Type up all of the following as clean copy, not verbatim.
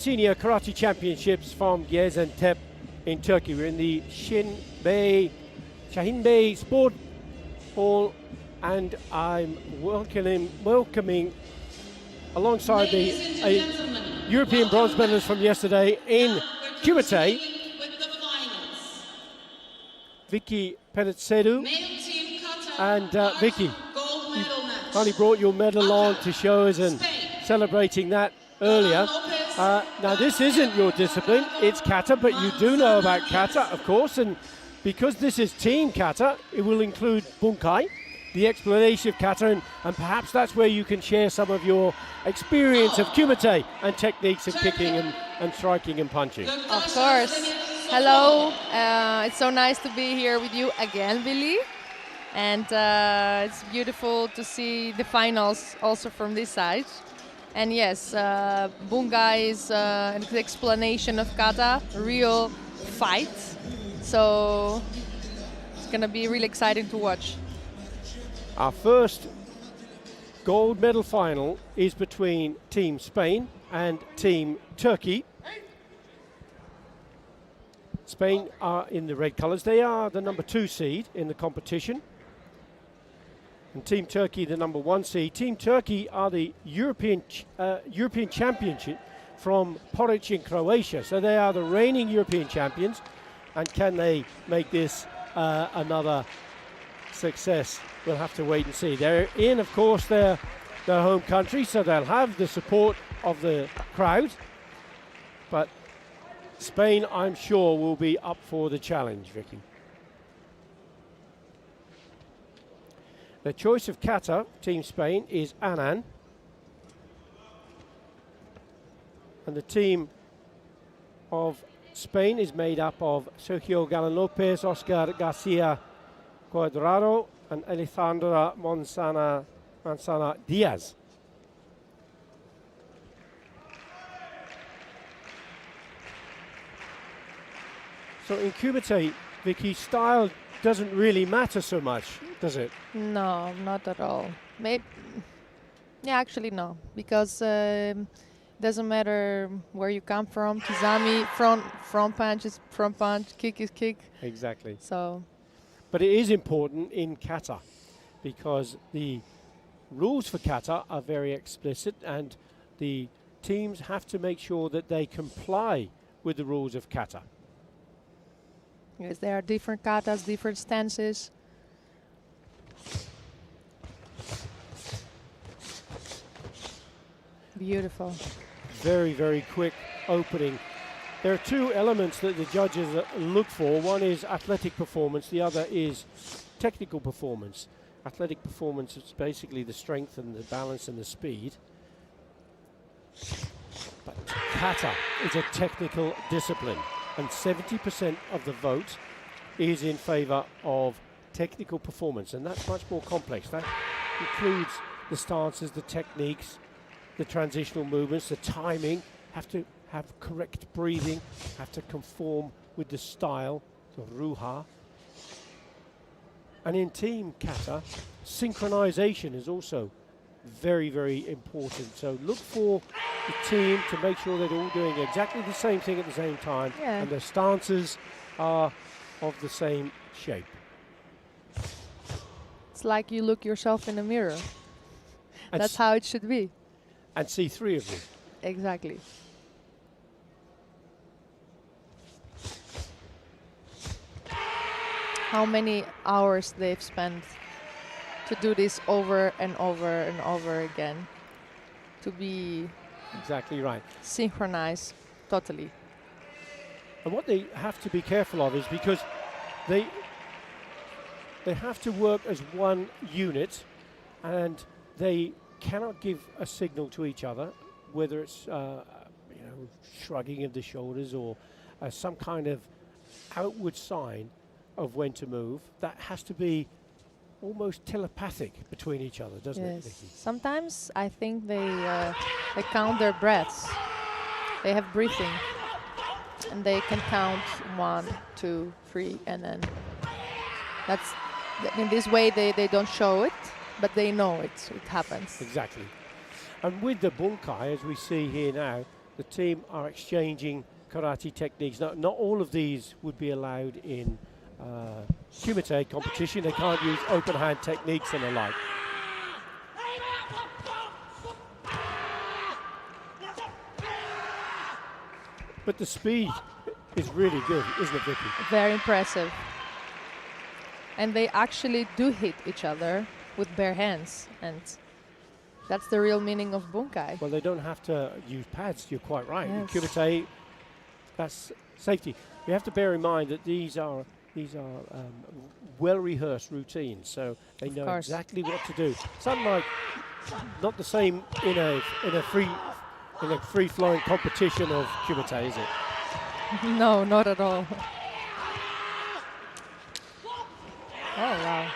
Senior Karate Championships from Gaziantep in Turkey. We're in the Shahin Bey Sport Hall, and I'm welcoming alongside the European bronze medalists from yesterday in kumite, Vicky Peretsedu. And Vicky, you finally brought your medal on to show us and celebrating that earlier. Now this isn't your discipline, it's kata, but you do know about kata, of course, and because this is team kata, it will include bunkai, the explanation of kata, and perhaps that's where you can share some of your experience of kumite and techniques of kicking and striking and punching. Of course. Hello, it's so nice to be here with you again, Billy. And it's beautiful to see the finals also from this side. And yes, bungai is an explanation of kata, real fight. So it's going to be really exciting to watch. Our first gold medal final is between Team Spain and Team Turkey. Spain are in the red colours. They are the number 2 seed in the competition. And Team Turkey, the number 1 seed. Team Turkey are the European Championship from Porridge in Croatia. So they are the reigning European champions. And can they make this another success? We'll have to wait and see. They're in, of course, their home country, so they'll have the support of the crowd. But Spain, I'm sure, will be up for the challenge, Vicky. The choice of kata, Team Spain, is Anan. And the team of Spain is made up of Sergio Galán López, Oscar Garcia Cuadrado, and Alejandra Manzana Diaz. So in kumite, Vicky, style doesn't really matter so much, does it? No, not at all. Maybe, yeah, actually no, because doesn't matter where you come from. Kizami, front punch is front punch, kick is kick. Exactly. So, but it is important in kata because the rules for kata are very explicit, and the teams have to make sure that they comply with the rules of kata. yes, there are different katas, different stances. Beautiful. Very, very quick opening. There are 2 elements that the judges look for. One is athletic performance, the other is technical performance. Athletic performance is basically the strength and the balance and the speed. But kata is a technical discipline, and 70% of the vote is in favor of technical performance, and that's much more complex. That includes the stances, the techniques, the transitional movements, the timing, have to have correct breathing, have to conform with the style, the ruha. And in team kata, synchronization is also very, very important. So look for the team to make sure they're all doing exactly the same thing at the same time, and their stances are of the same shape. It's like you look yourself in the mirror. And that's how it should be. And see 3 of you. Exactly. How many hours they've spent to do this over and over and over again, to be exactly right, synchronized totally. And what they have to be careful of is because they have to work as one unit, and they cannot give a signal to each other, whether it's shrugging of the shoulders or some kind of outward sign of when to move. That has to be almost telepathic between each other, doesn't it, Vicky? Sometimes I think they count their breaths. They have breathing, and they can count 1, 2, 3, and then that's in this way they don't show it, but they know it happens. Exactly. And with the bunkai, as we see here now, the team are exchanging karate techniques. Now, not all of these would be allowed in kumite competition. They can't use open hand techniques and the like. But the speed is really good, isn't it, Vicky? Very impressive. And they actually do hit each other with bare hands, and that's the real meaning of bunkai. Well, they don't have to use pads, you're quite right. In Yes. kumite, that's safety. You have to bear in mind that these are well-rehearsed routines, so they Of know course. exactly what to do. It's unlike, not the same in a free-flowing competition of kumite, is it? No, not at all. Oh, wow.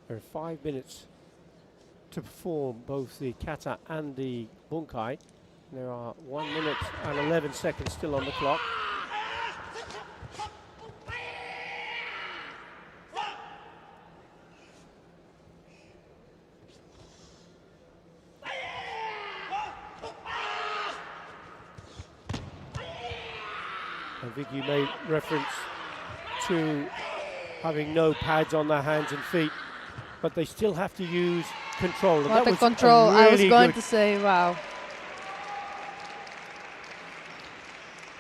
There are 5 minutes to perform both the kata and the bunkai. There are 1 minute and 11 seconds still on the clock. And Vicky, you made reference to having no pads on their hands and feet, but they still have to use control. And What that a was control. a I was really going good- to say, wow.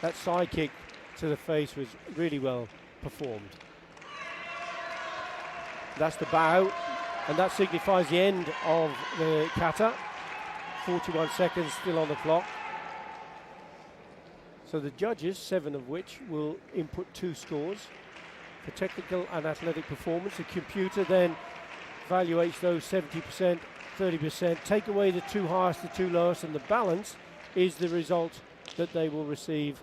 That side kick to the face was really well performed. That's the bow, and that signifies the end of the kata. 41 seconds still on the clock. So the judges, 7 of which, will input 2 scores for technical and athletic performance. The computer then evaluates those 70%, 30%, take away the 2 highest, the 2 lowest, and the balance is the result that they will receive.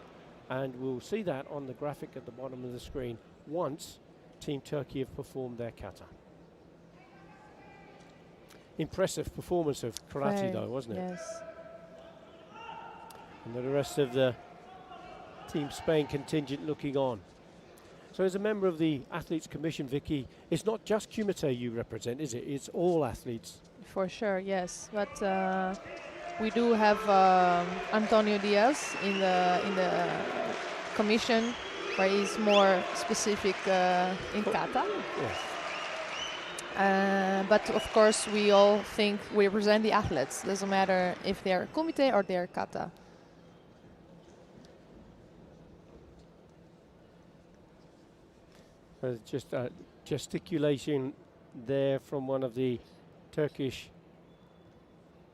And we'll see that on the graphic at the bottom of the screen once Team Turkey have performed their kata. Impressive performance of karate Very, though, wasn't it? Yes. And the rest of the Team Spain contingent looking on. So as a member of the Athletes Commission, Vicky, it's not just kumite you represent, is it? It's all athletes. For sure, yes. But we do have Antonio Diaz in the commission, where he's more specific in kata. Yes. But of course, we all think we represent the athletes. Doesn't matter if they're kumite or they're kata. Just gesticulation there from one of the Turkish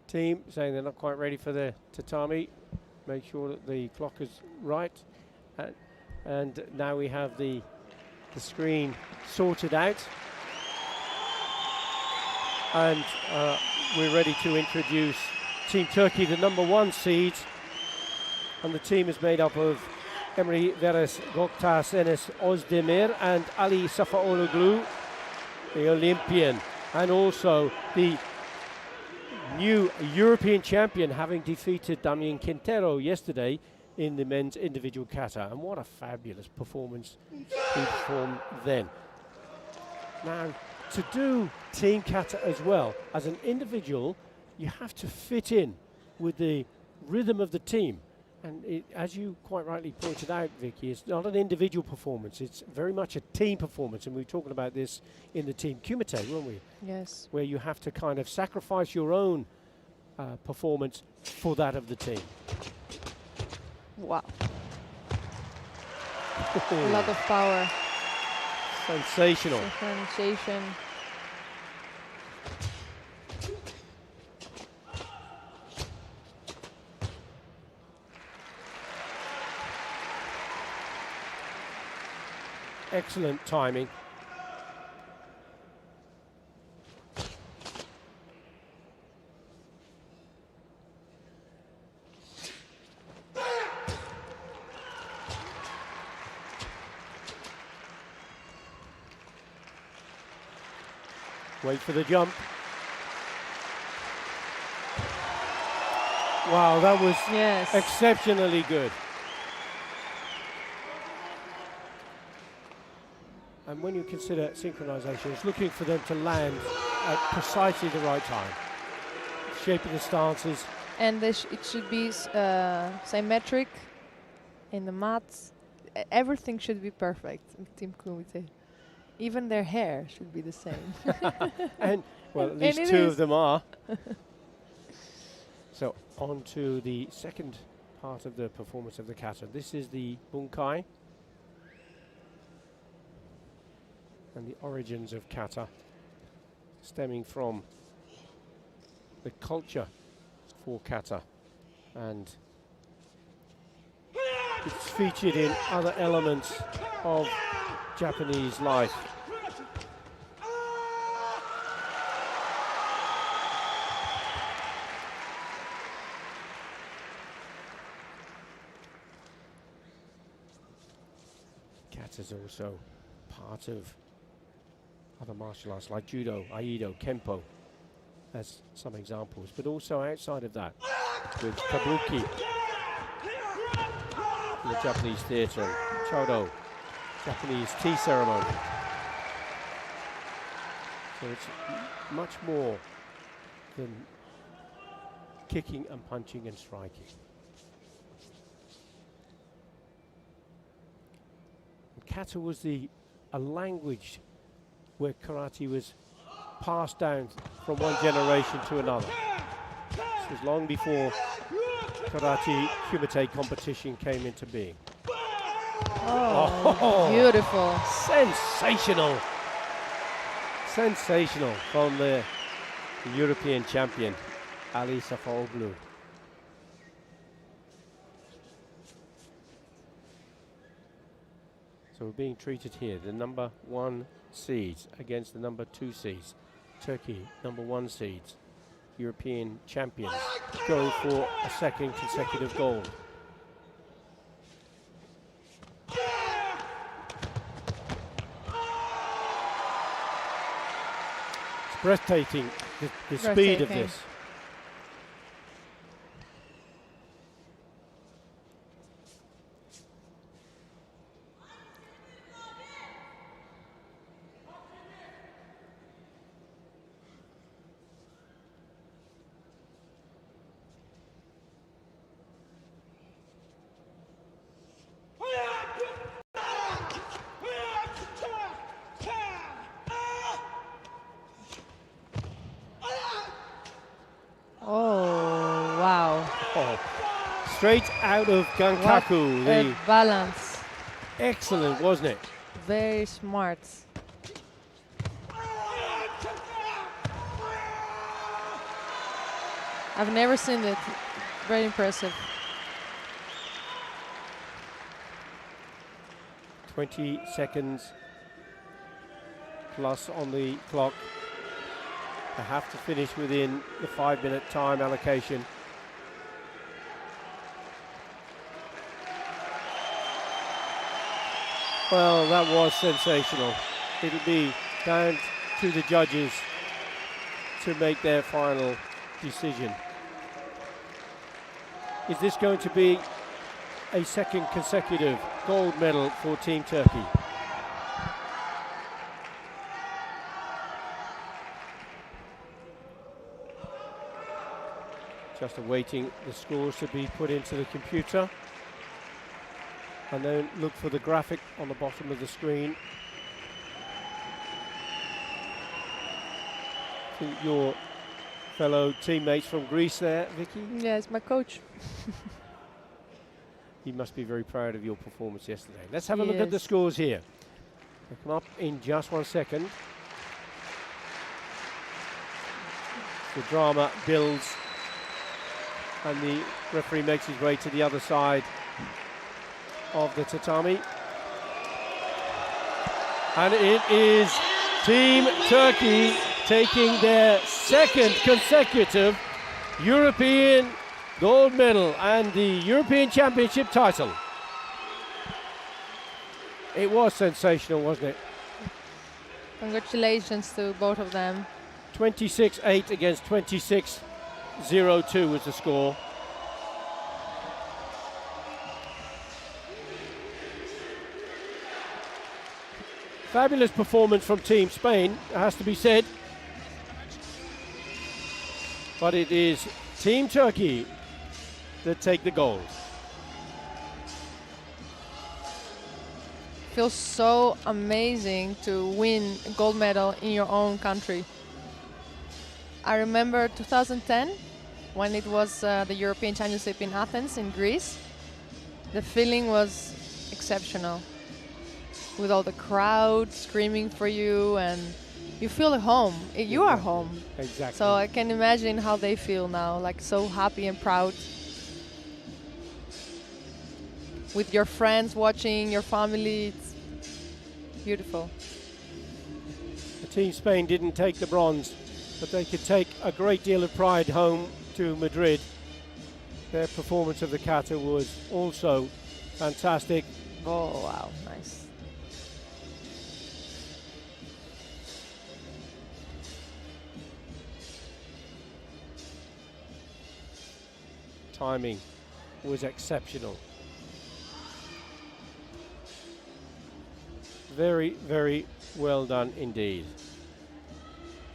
team saying they're not quite ready for the tatami. Make sure that the clock is right. And now we have the screen sorted out. And we're ready to introduce Team Turkey, the number 1 seed. And the team is made up of Emre Veres, Göktaş Enes Özdemir and Ali Safaoglu, the Olympian, and also the new European champion, having defeated Damien Quintero yesterday in the men's individual kata. And what a fabulous performance he performed then. Now, to do team kata as well, as an individual, you have to fit in with the rhythm of the team. And as you quite rightly pointed out, Vicky, it's not an individual performance. It's very much a team performance. And we were talking about this in the team kumite, weren't we? Yes. Where you have to kind of sacrifice your own performance for that of the team. Wow. A lot of power. Sensational. Differentiation. Excellent timing. Wait for the jump. Wow, that was exceptionally good. And when you consider synchronization, it's looking for them to land at precisely the right time. Shaping the stances. And it should be symmetric in the mats. Everything should be perfect in Team Kumite. Even their hair should be the same. And, well, at least two of them are. So, on to the second part of the performance of the kata. This is the bunkai. And the origins of kata, stemming from the culture for kata, and it's featured in other elements of Japanese life. Kata is also part of other martial arts like judo, aikido, kempo, as some examples, but also outside of that, with kabuki in the Japanese theatre, and chodo, Japanese tea ceremony. So it's much more than kicking and punching and striking. And kata was a language where karate was passed down from one generation to another. This was long before karate kumite competition came into being. Oh, beautiful. Sensational. Sensational from the European champion, Ali Safaoglu. So we're being treated here, the number 1 seeds against the number 2 seeds. Turkey, number 1 seeds, European champions, going for a second consecutive gold. It's breathtaking, the speed of this. Oh, wow. Oh, straight out of Gankaku. The balance. Excellent, wasn't it? Very smart. I've never seen it. Very impressive. 20 seconds plus on the clock. They have to finish within the 5-minute time allocation. Well, that was sensational. It'll be down to the judges to make their final decision. Is this going to be a second consecutive gold medal for Team Turkey? Just awaiting the scores to be put into the computer. And then look for the graphic on the bottom of the screen. I think your fellow teammates from Greece there, Vicky? Yeah, it's my coach. He must be very proud of your performance yesterday. Let's have a look at the scores here. They'll come up in just 1 second. The drama builds, and the referee makes his way to the other side of the tatami. And it is Team Turkey taking their second consecutive European gold medal and the European Championship title. It was sensational, wasn't it? Congratulations to both of them. 26-8 against 26-02 was the score. Fabulous performance from Team Spain, it has to be said. But it is Team Turkey that take the gold. Feels so amazing to win a gold medal in your own country. I remember 2010 when it was the European Championship in Athens in Greece. The feeling was exceptional, with all the crowd screaming for you, and you feel at home. You are home. Exactly. So I can imagine how they feel now, like so happy and proud. With your friends watching, your family, it's beautiful. Team Spain didn't take the bronze, but they could take a great deal of pride home to Madrid. Their performance of the kata was also fantastic. Oh, wow, nice. Timing was exceptional. Very, very well done indeed.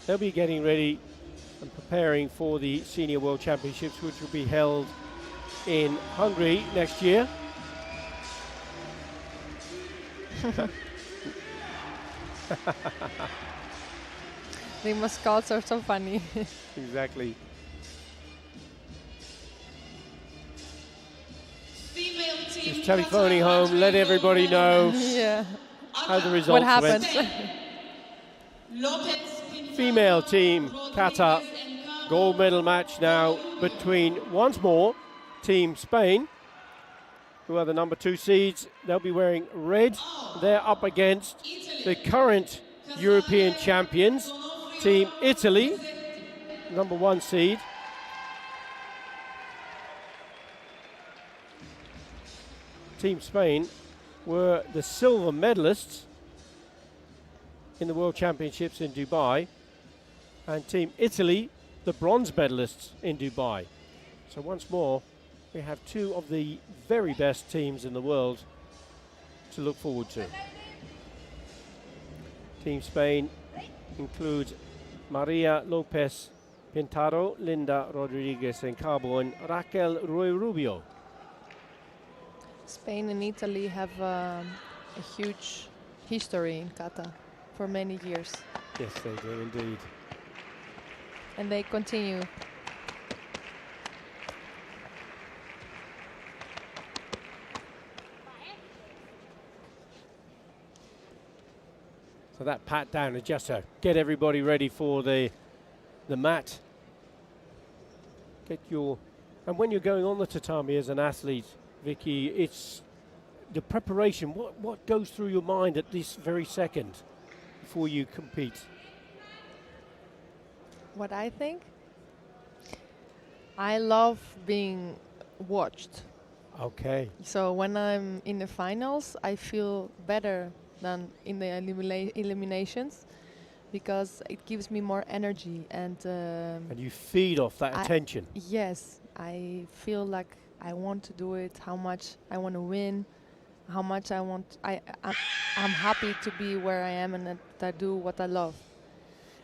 They'll be getting ready and preparing for the Senior World Championships, which will be held in Hungary next year. The mascots are so funny. Exactly. Just telephoning home, let everybody know Yeah. how the results What happened? Female team kata gold medal match now between, once more, Team Spain, who are the number 2 seeds. They'll be wearing red. They're up against the current European champions, Team Italy, number 1 seed. Team Spain were the silver medalists in the World Championships in Dubai, and Team Italy, the bronze medalists in Dubai. So once more, we have 2 of the very best teams in the world to look forward to. Team Spain includes Maria Lopez Pintado, Linda Rodriguez en Cabo, and Raquel Ruiz Rubio. Spain and Italy have a huge history in kata for many years, Yes, they do indeed. and they continue. So that pat down is just to get everybody ready for the mat. And when you're going on the tatami as an athlete, Vicky, it's the preparation. What goes through your mind at this very second before you compete? What I think? I love being watched. Okay. So when I'm in the finals, I feel better than in the eliminations, because it gives me more energy, and you feed off that attention. Yes, I feel like I want to do it, how much I want to win, how much I'm happy to be where I am, and that I do what I love.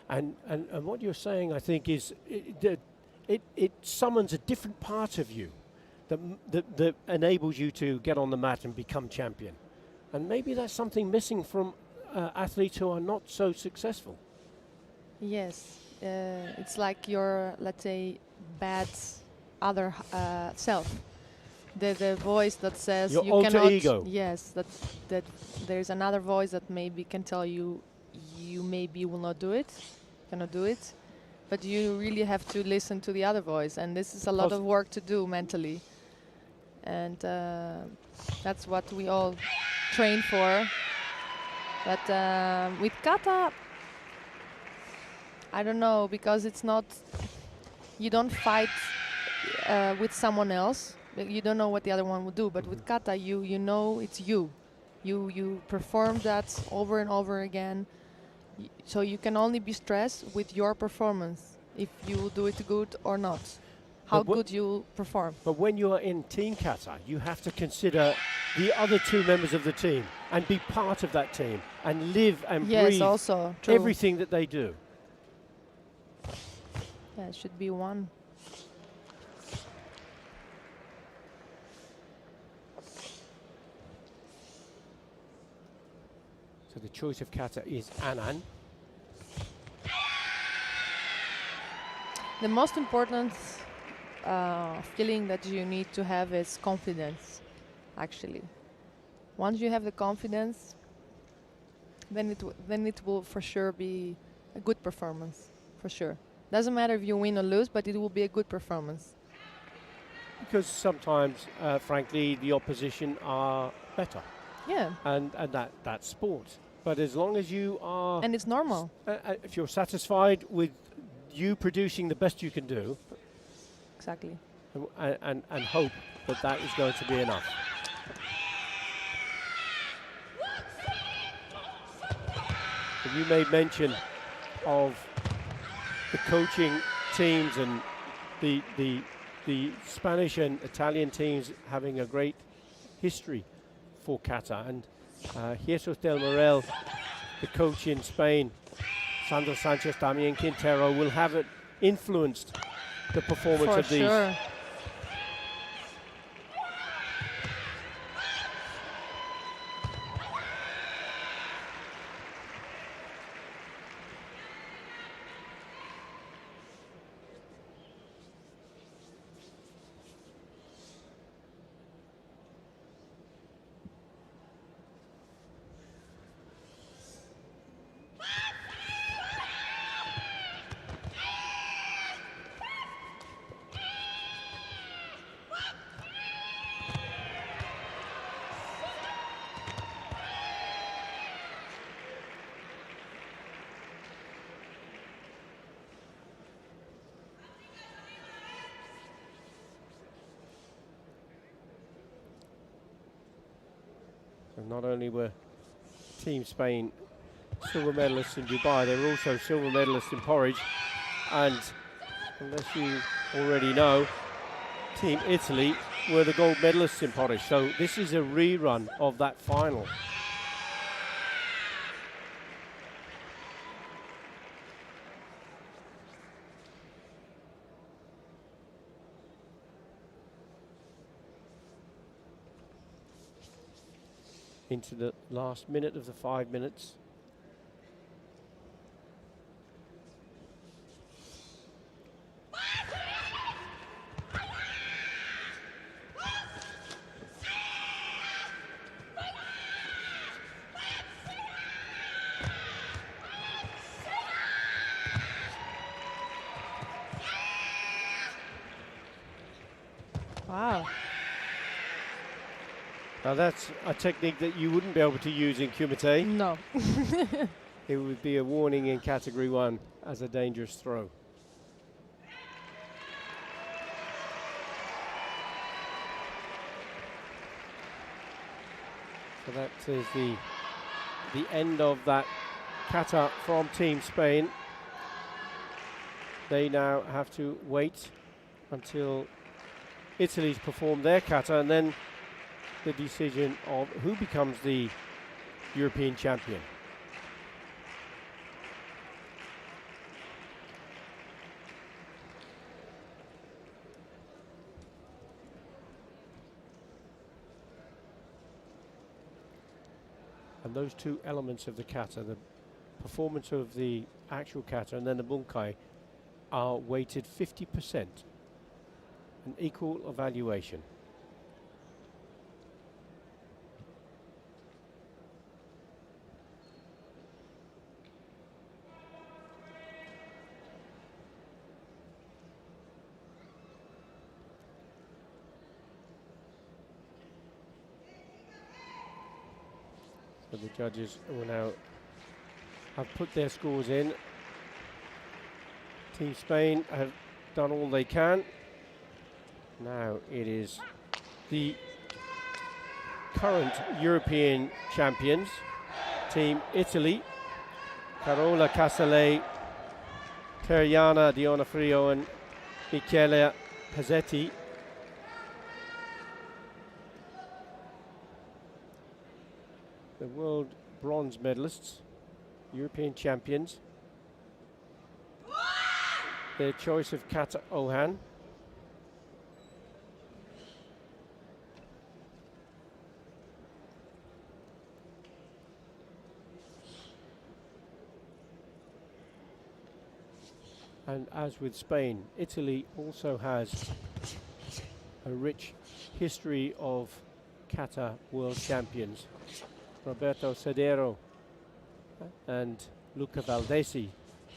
And what you're saying, I think, is it summons a different part of you that enables you to get on the mat and become champion. And maybe that's something missing from athletes who are not so successful. Yes, it's like your, let's say, bad other self. The voice that says your you alter cannot. ego. Yes, that there's another voice that maybe can tell you maybe will not do it, cannot do it, but you really have to listen to the other voice, and this is a lot of work to do mentally, and that's what we all train for. But with kata, I don't know, because it's not, you don't fight with someone else. You don't know what the other one will do. But with kata, you know it's you. You perform that over and over again, So you can only be stressed with your performance, if you do it good or not, how good you perform. But when you are in team kata, you have to consider the other two members of the team and be part of that team and live and Yes, breathe also true. everything that they do. Yeah, it should be one. So the choice of kata is Anan. The most important feeling that you need to have is confidence, actually. Once you have the confidence, then it will for sure be a good performance, for sure. Doesn't matter if you win or lose, but it will be a good performance. Because sometimes, frankly, the opposition are better. Yeah. And that's sport. But as long as you are... And it's normal. If you're satisfied with you producing the best you can do... Exactly. And hope that that is going to be enough. And you made mention of the coaching teams and the Spanish and Italian teams having a great history for kata. And Jesus del Morel, the coach in Spain, Sandro Sanchez, Damien Quintero, will have it influenced the performance for of these. Sure. So not only were Team Spain silver medalists in Dubai, they were also silver medalists in Porridge. And unless you already know, Team Italy were the gold medalists in Porridge. So this is a rerun of that final. Into the last minute of the 5 minutes. Wow. Now that's a technique that you wouldn't be able to use in kumite. No. It would be a warning in category 1 as a dangerous throw. So that is the end of that kata from Team Spain. They now have to wait until Italy's performed their kata, and then the decision of who becomes the European champion. And those two elements of the kata, the performance of the actual kata and then the bunkai, are weighted 50%, an equal evaluation. So the judges will now have put their scores in. Team Spain have done all they can. Now it is the current European champions, Team Italy, Carola Casale, Teriana Dionofrio and Michele Pezzetti. The world bronze medalists, European champions. Their choice of kata Ohan. And as with Spain, Italy also has a rich history of kata world champions. Roberto Cedero and Luca Valdesi,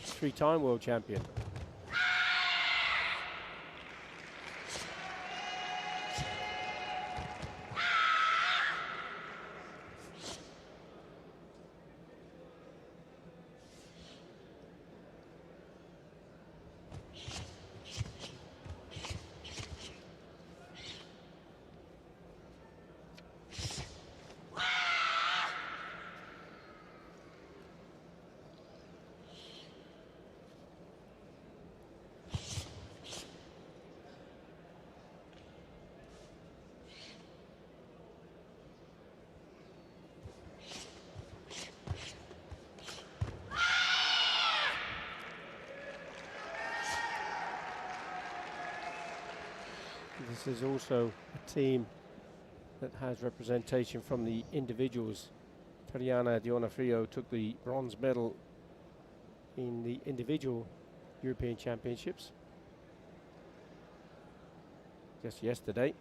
3-time world champion. This is also a team that has representation from the individuals. Tariana Dionofrio took the bronze medal in the individual European Championships just yesterday.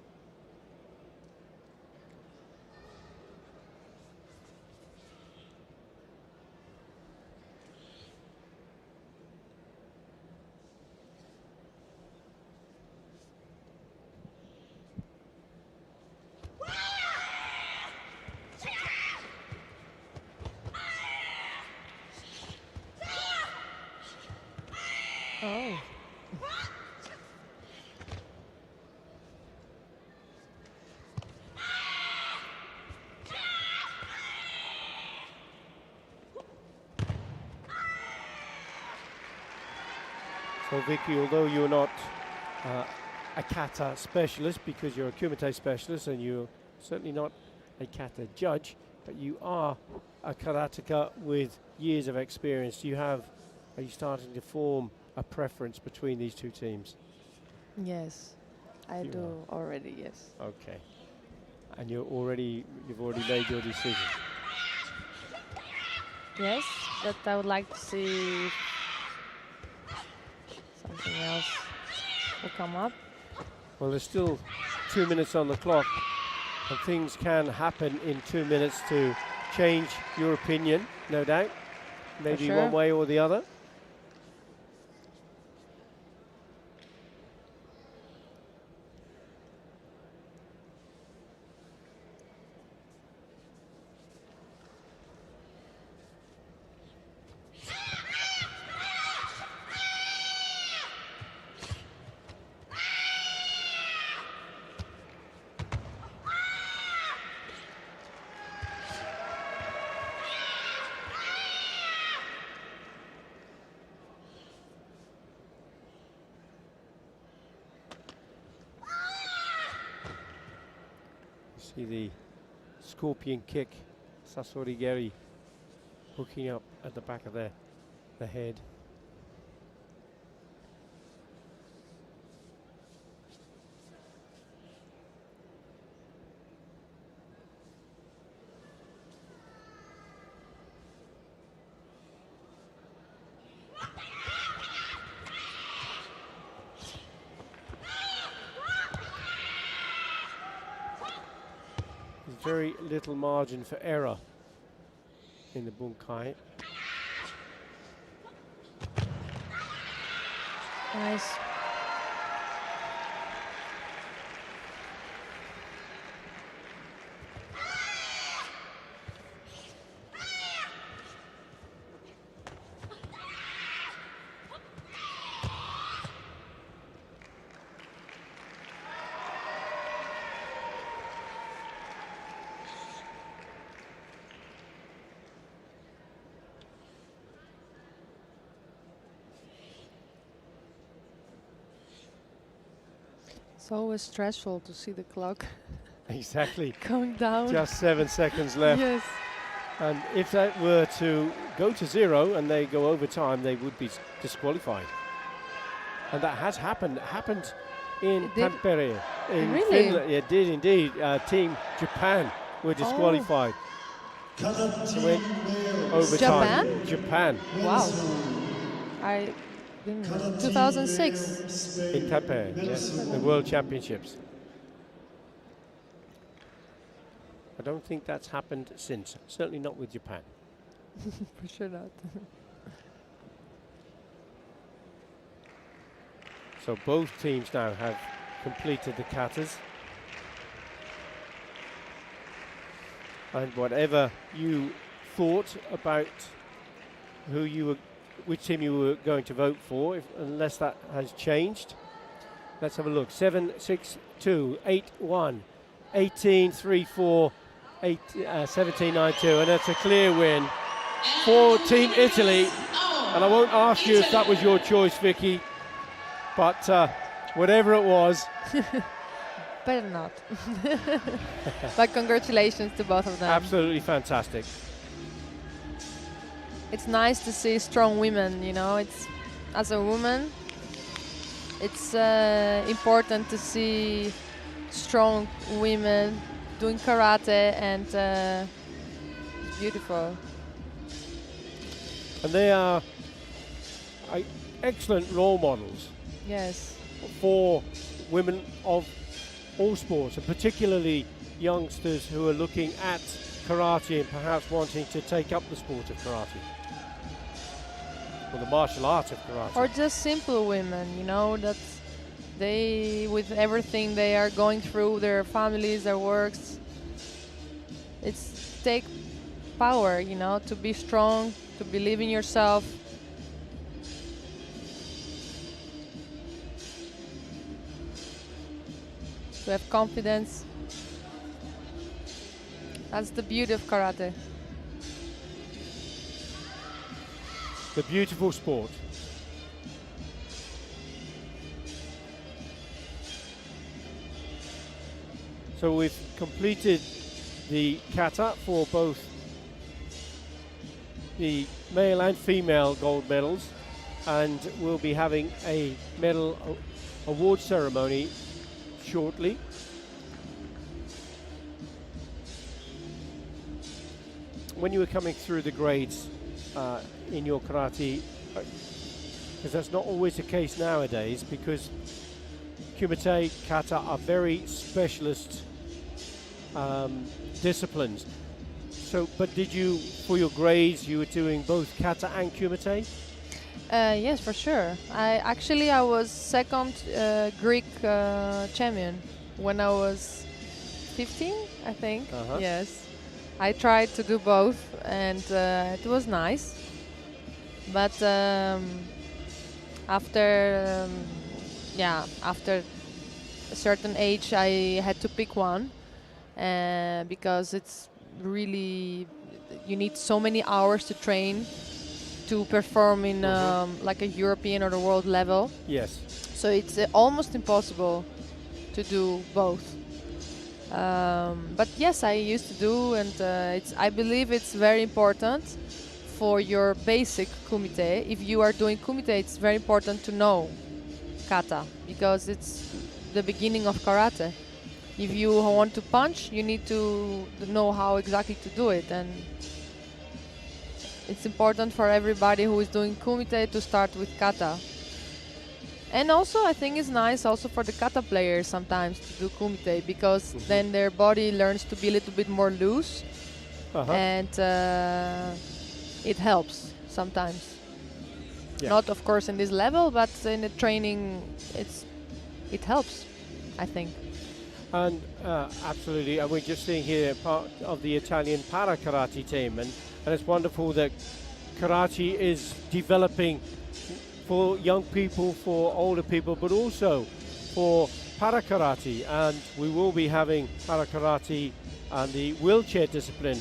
Oh. So Vicky, although you're not a kata specialist because you're a kumite specialist and you're certainly not a kata judge, but you are a karateka with years of experience. Are you starting to form a preference between these two teams? Yes, I You do already, yes. Okay. And you've already made your decision. Yes, but I would like to see if something else will come up. Well, there's still 2 minutes on the clock, and things can happen in 2 minutes to change your opinion, no doubt. Maybe sure. one way or the other. See the scorpion kick, Sasorigeri hooking up at the back of the head. There's very little margin for error in the bunkai. Nice. It's always stressful to see the clock Exactly. going down. Just 7 seconds left. Yes. And if that were to go to 0 and they go overtime, they would be disqualified. And that has happened. It happened in Tampere, in Really? Finland. It did indeed. Team Japan were disqualified. They went overtime. Japan. Wow. I didn't know. 2006. In Tampere, yes, the World Championships. I don't think that's happened since. Certainly not with Japan. For sure not. So both teams now have completed the katas. And whatever you thought about which team you were going to vote for, unless that has changed. Let's have a look. 7, 6, 2, 8, 1, 18, 3, 4, 17, 9, 2. And that's a clear win for Team Italy. And I won't ask you if that was your choice, Vicky, but whatever it was. Better not. But congratulations to both of them. Absolutely fantastic. It's nice to see strong women, you know. It's, as a woman, it's important to see strong women doing karate, and it's beautiful. And they are excellent role models. Yes. For women of all sports, and particularly youngsters who are looking at karate and perhaps wanting to take up the sport of karate, or the martial art of karate. Or just simple women, you know, that they, with everything they are going through, their families, their works, it's take power, you know, to be strong, to believe in yourself. To have confidence. That's the beauty of karate. The beautiful sport. So we've completed the kata for both the male and female gold medals, and we'll be having a medal award ceremony shortly. When you were coming through the grades in your karate, because that's not always the case nowadays, because kumite, kata are very specialist disciplines. So, but did you, for your grades, you were doing both kata and kumite? Yes, for sure. I was second Greek champion when I was 15, I think. Yes. I tried to do both, and it was nice. But after a certain age, I had to pick one because it's really, you need so many hours to train to perform in like a European or the world level. Yes. So it's almost impossible to do both. But yes, I used to do, and I believe it's very important for your basic kumite. If you are doing kumite, it's very important to know kata, because it's the beginning of karate. If you want to punch, you need to know how exactly to do it, and it's important for everybody who is doing kumite to start with kata. And also, I think it's nice also for the kata players sometimes to do kumite, because then their body learns to be a little bit more loose, and it helps sometimes. Yeah. Not, of course, in this level, but in the training, it helps, I think. And absolutely, and we're just seeing here part of the Italian para karate team, and it's wonderful that karate is developing for young people, for older people, but also for para karate. And we will be having para karate and the wheelchair discipline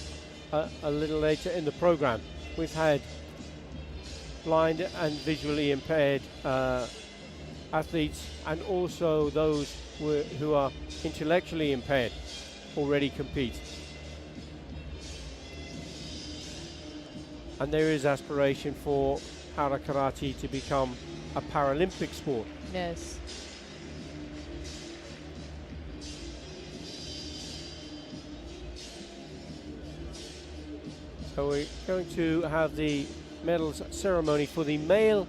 a little later in the program. We've had blind and visually impaired athletes and also those who are intellectually impaired already compete. And there is aspiration for Hara Karate to become a Paralympic sport. Yes. So we're going to have the medals ceremony for the male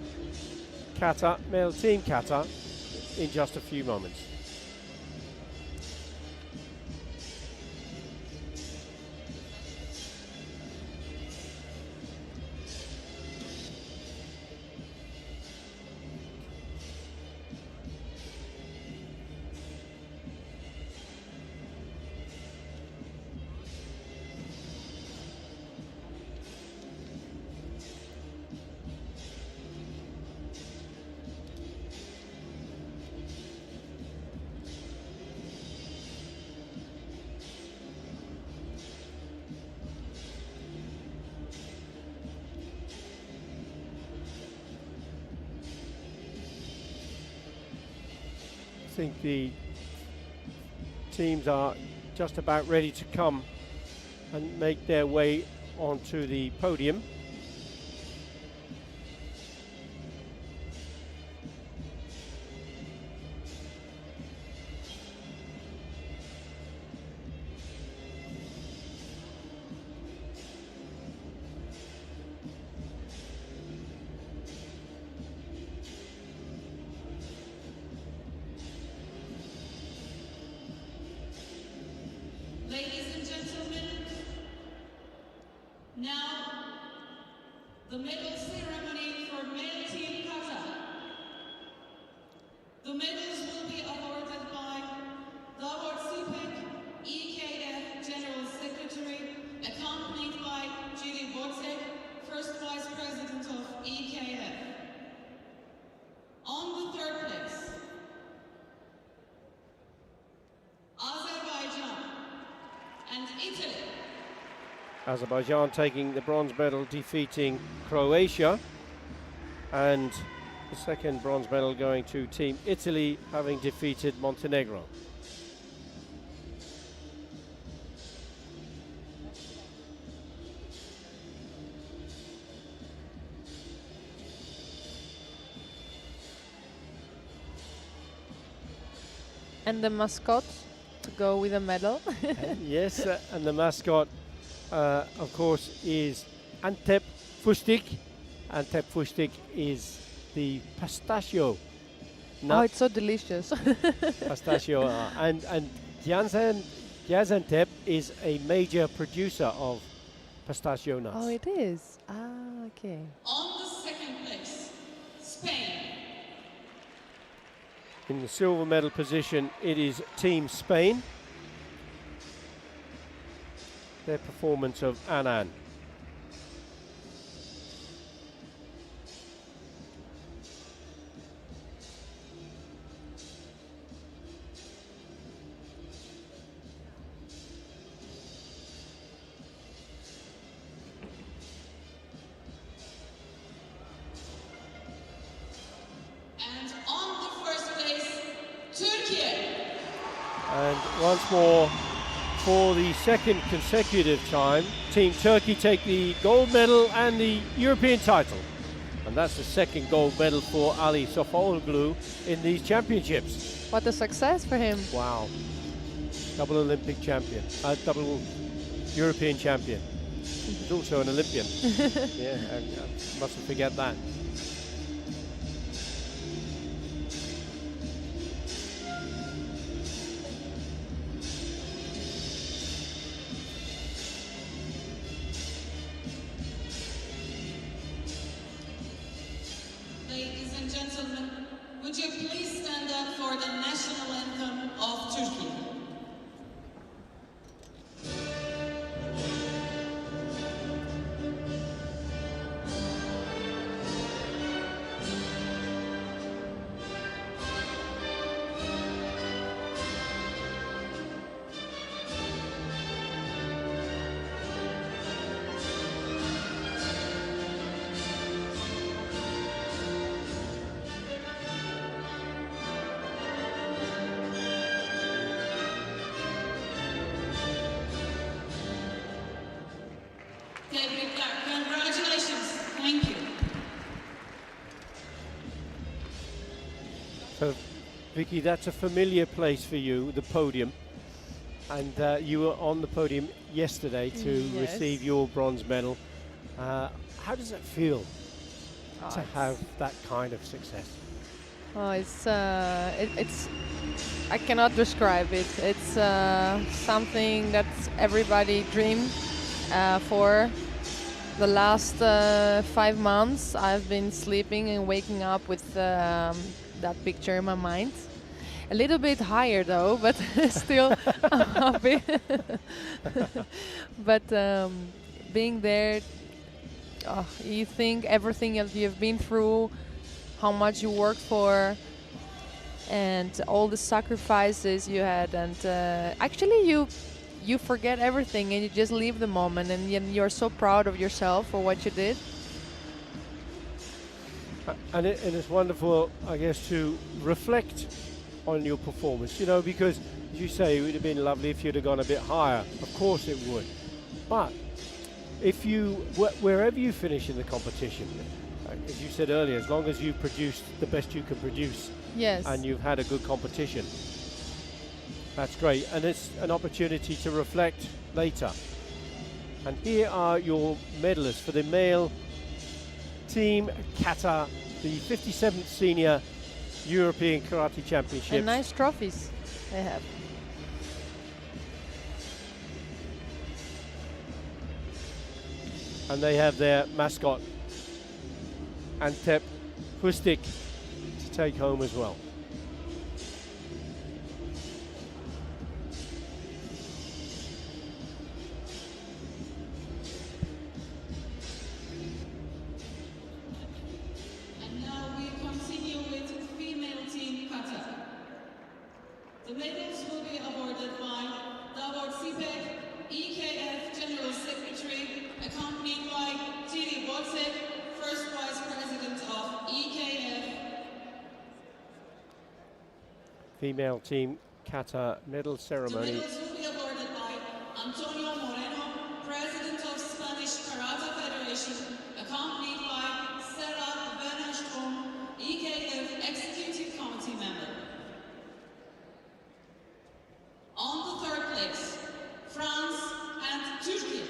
kata, male team kata, in just a few moments. I think the teams are just about ready to come and make their way onto the podium. Ladies and gentlemen, now the medal ceremony for male team kata. The medals will be awarded by Davor Sipek, EKF General Secretary, accompanied by Julie Botzek, First Vice President of EKF. On the third place, Azerbaijan and Italy. Azerbaijan taking the bronze medal, defeating Croatia, and the second bronze medal going to Team Italy, having defeated Montenegro. And the mascot to go with a medal. Yes, and the mascot, of course, is Antep Fustik. Antep Fustik is the pistachio Oh, nut. it's so delicious. Pistachio, and Gaziantep is a major producer of pistachio nuts. Oh, it is. Ah, okay. On the second place, Spain. In the silver medal position, it is Team Spain. Their performance of Annan. And on the first place, Turkey. And once more, for the second consecutive time, Team Turkey take the gold medal and the European title. And that's the second gold medal for Ali Sofoğlu in these championships. What a success for him. Wow. Double Olympic champion, double European champion. He's also an Olympian. Yeah, I mustn't forget that. Ladies and gentlemen, would you please stand up for the national anthem of Turkey? So, Vicky, that's a familiar place for you, the podium. And you were on the podium yesterday to Yes. receive your bronze medal. How does it feel to have that kind of success? Oh, it's I cannot describe it. It's something that everybody dreamed for. The last 5 months, I've been sleeping and waking up with that picture in my mind. A little bit higher though, but still I'm happy. But being there, you think everything that you've been through, how much you worked for, and all the sacrifices you had, and actually you forget everything and you just leave the moment, and you're so proud of yourself for what you did. And it's wonderful, I guess, to reflect on your performance, you know, because, as you say, it would have been lovely if you'd have gone a bit higher. Of course it would. But if you, wherever you finish in the competition, as you said earlier, as long as you've produced the best you can produce, Yes. and you've had a good competition, that's great. And it's an opportunity to reflect later. And here are your medalists for the male team kata, the 57th Senior European Karate Championships. And nice trophies they have. And they have their mascot, Antep Pustik, to take home as well. And now we continue with female team kata. The medals will be awarded by Davor Sipek, EKF General Secretary, accompanied by Jiri Botsek, First Vice President of EKF. Female team kata medal The ceremony. medals will be awarded by Antonio Moreno, President of Spanish Karate Federation, accompanied by Serap Benashkom, EKF Executive Committee member. On the third place, France and Turkey.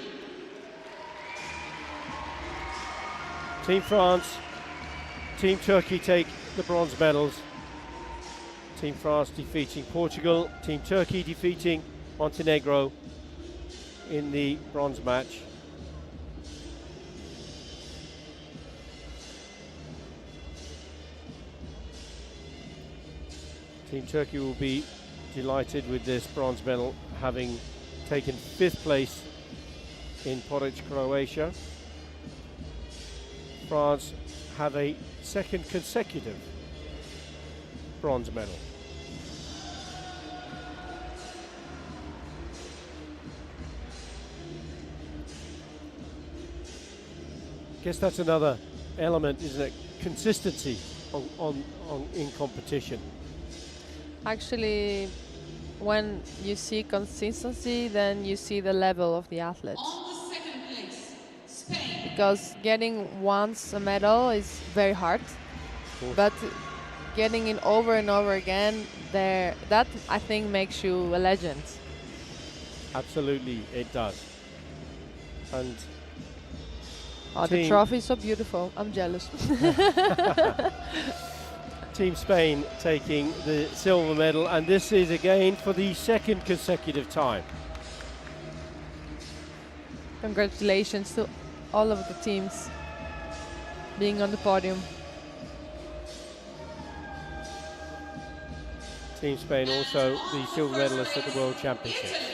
Team France, Team Turkey take the bronze medals. Team France defeating Portugal, Team Turkey defeating Montenegro in the bronze match. Team Turkey will be delighted with this bronze medal, having taken 5th place in Porridge, Croatia. France have a 2nd consecutive bronze medal. Guess that's another element, isn't it? Consistency in competition. Actually, when you see consistency, then you see the level of the athletes. On the second place, Spain. Because getting once a medal is very hard, but getting it over and over again, that I think makes you a legend. Absolutely, it does. And Oh, the trophy is so beautiful. I'm jealous. Team Spain taking the silver medal, and this is again for the 2nd consecutive time. Congratulations to all of the teams being on the podium. Team Spain also the silver medalist at the World Championships.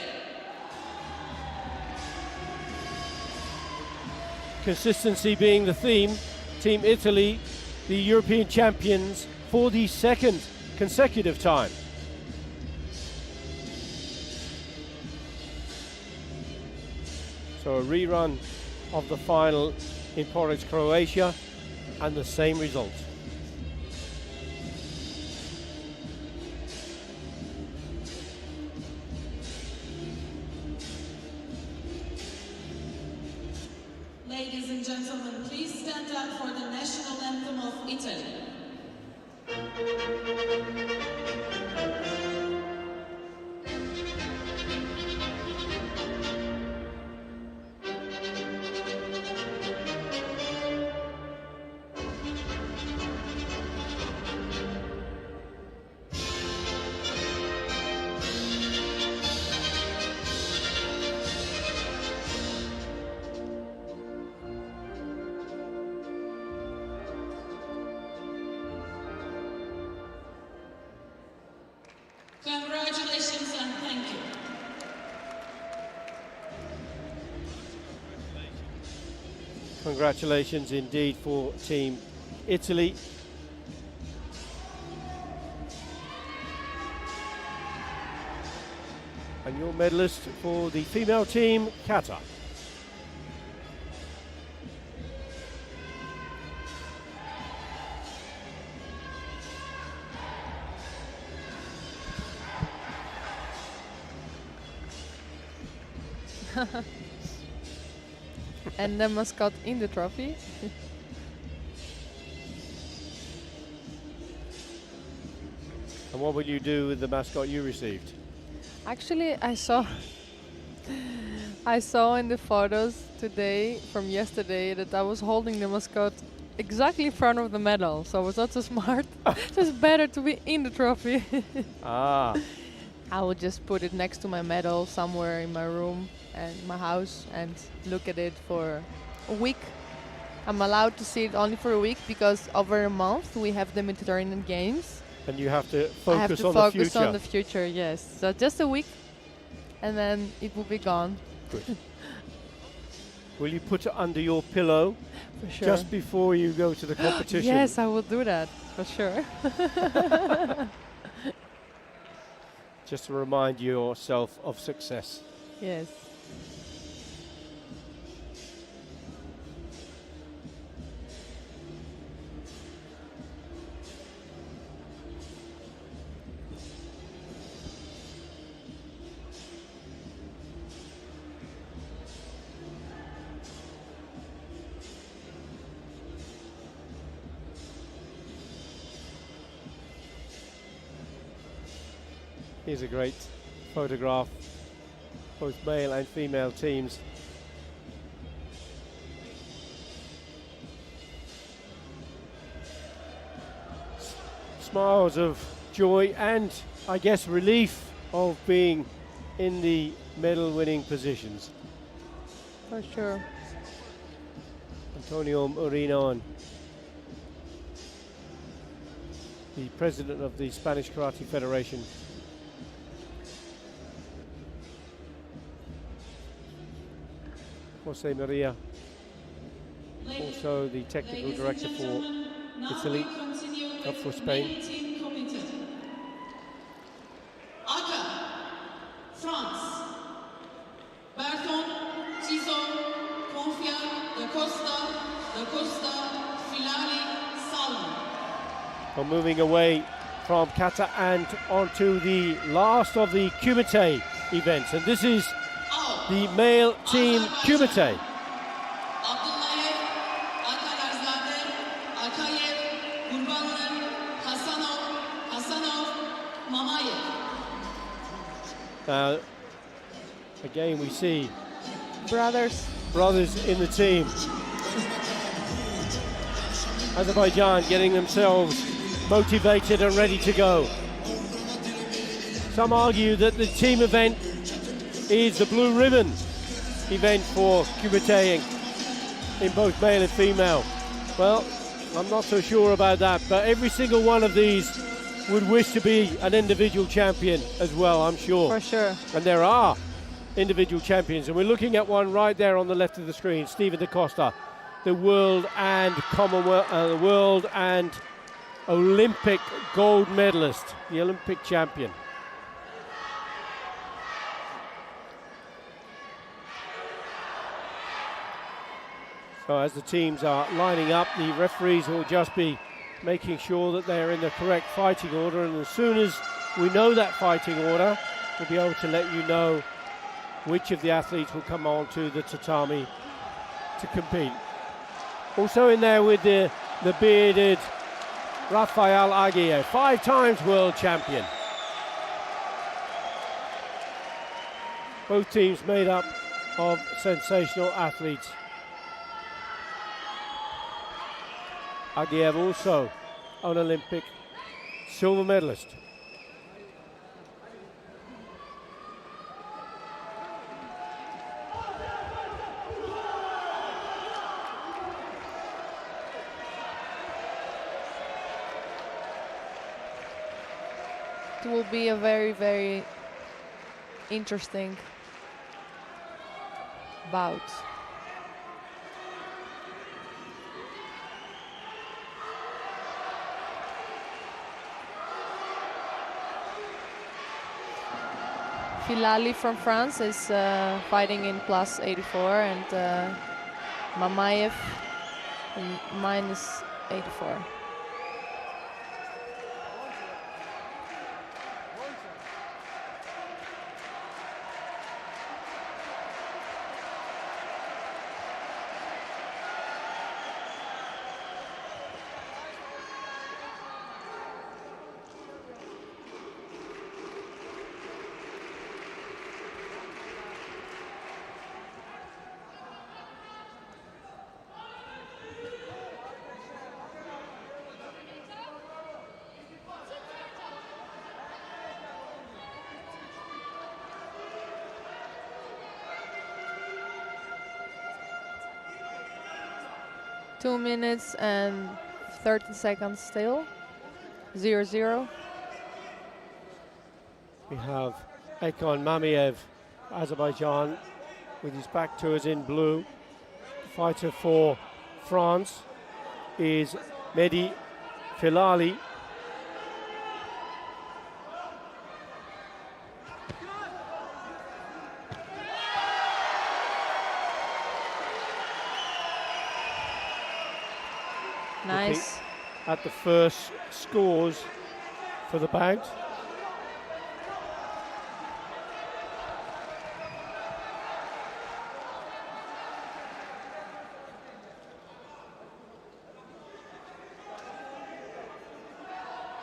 Consistency being the theme. Team Italy, the European champions for the 2nd consecutive time. So a rerun of the final in Porridge, Croatia, and the same result. Ladies and gentlemen, please stand up for the national anthem of Italy. Congratulations and thank you. Congratulations indeed for Team Italy. And your medalist for the female team, kata. And the mascot in the trophy. And what will you do with the mascot you received? Actually, I saw in the photos today from yesterday that I was holding the mascot exactly in front of the medal, so I was not so smart. Just better to be in the trophy. Ah, I will just put it next to my medal somewhere in my room and my house and look at it for a week. I'm allowed to see it only for a week because over a month we have the Mediterranean Games. and you have to I have focus to on the focus future. on the future, yes. So just a week and then it will be gone. Good. Will you put it under your pillow For sure. just before you go to the competition? Yes, I will do that for sure. Just to remind yourself of success. Yes. Here's a great photograph, both male and female teams. Smiles of joy and, I guess, relief of being in the medal-winning positions. For sure. Antonio Marino, the president of the Spanish Karate Federation. Jose Maria, also the technical director for Italy, up for Spain. Aka, France. Berton, Tizon, Confiat, Da Costa, Filali, Salmo. Well, moving away from kata and onto the last of the kumite events, and this is the male team kumite. Abdullayev, Akalarzade, Akayev, Gurbanlı, Hasanov, Mamayev. Now, again we see Brothers. brothers in the team. Azerbaijan getting themselves motivated and ready to go. Some argue that the team event is the blue ribbon event for kumite in both male and female. Well, I'm not so sure about that, but every single one of these would wish to be an individual champion as well, I'm sure. For sure. And there are individual champions, and we're looking at one right there on the left of the screen, Stephen Da Costa, the world and Commonwealth, the world and Olympic gold medalist, the Olympic champion. So as the teams are lining up, the referees will just be making sure that they're in the correct fighting order, and as soon as we know that fighting order, we'll be able to let you know which of the athletes will come on to the tatami to compete. Also in there with the bearded Rafael Aguirre, 5 times world champion. Both teams made up of sensational athletes. Aguirre also an Olympic silver medalist. It will be a very, very interesting bout. Filali from France is fighting in plus 84, and Mamayev in minus 84. Two minutes and 30 seconds still. 0-0. We have Ekon Mamiev, Azerbaijan, with his back to us in blue. The fighter for France is Mehdi Filali. Nice. At the first scores for the bout.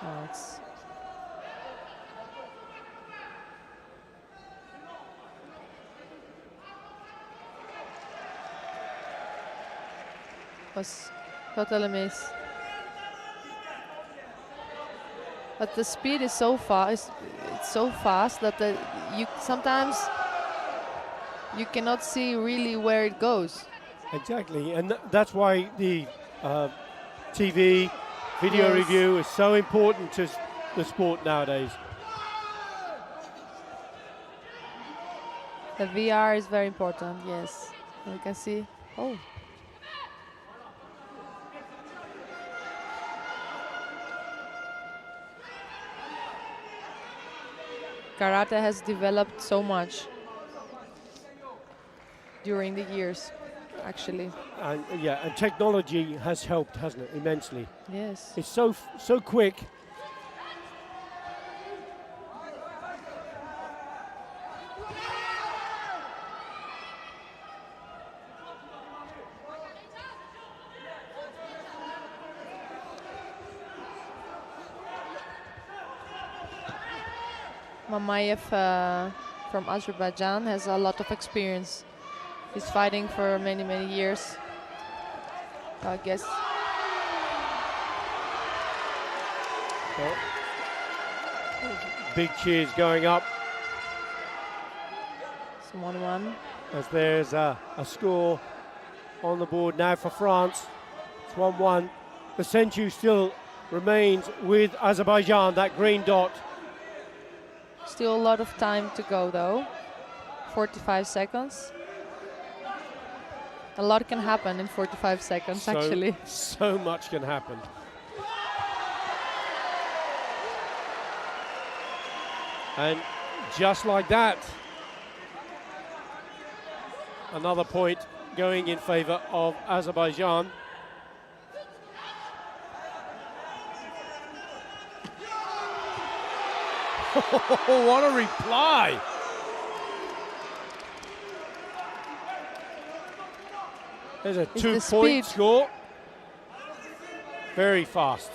Oh, it's was totally miss. But the speed is so fast. It's so fast that you sometimes you cannot see really where it goes. Exactly, and that's why the TV video Yes. review is so important to the sport nowadays. The VR is very important. Yes, you can see. Oh. Karate has developed so much during the years, actually. And yeah, and technology has helped, hasn't it, immensely. Yes. It's so quick. Mamayev from Azerbaijan has a lot of experience. He's fighting for many, many years. I guess. Well, big cheers going up It's 1-1. as there's a score on the board now for France. It's 1-1. The century still remains with Azerbaijan, that green dot. Still a lot of time to go though. 45 seconds. A lot can happen in 45 seconds actually. So much can happen. And just like that, another point going in favor of Azerbaijan. What a reply! There's a It's the 2-point speed. score. Very fast.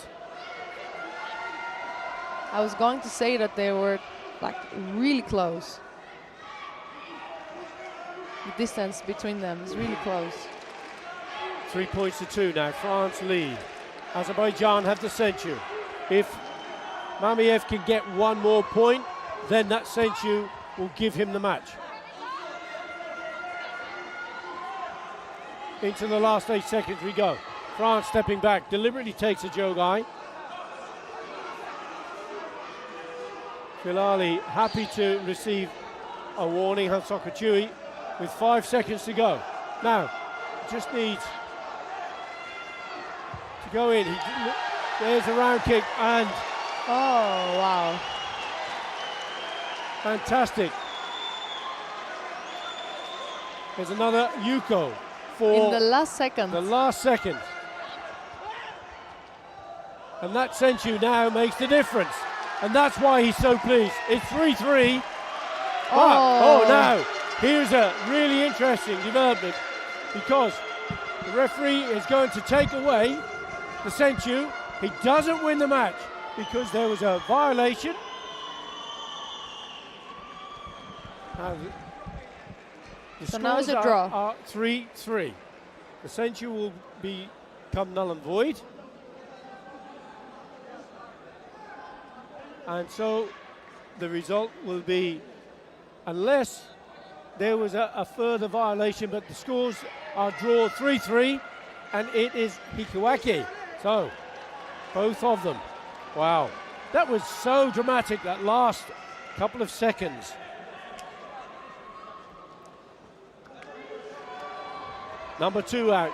I was going to say that they were like really close. The distance between them is really close. 3 points to 2 now. France lead. Azerbaijan have the Senchu. If Mamiev can get one more point, then that Senchu will give him the match. Into the last 8 seconds we go. France stepping back, deliberately takes a Jogai. Filali happy to receive a warning, Hansoka Chui, with 5 seconds to go. Now, just needs to go in. There's a round kick and Oh, wow. fantastic. There's another Yuko for In the last second. the last second. And that Senchu now makes the difference. And that's why he's so pleased. It's 3-3. Oh, now, here's a really interesting development because the referee is going to take away the Senchu. He doesn't win the match because there was a violation. The So now it's a scores draw. are 3-3. The Senchu will become null and void. And so the result will be, unless there was a further violation, but the scores are draw 3-3, and it is Hikuaki. So, both of them. Wow. That was so dramatic, that last couple of seconds. Number 2 out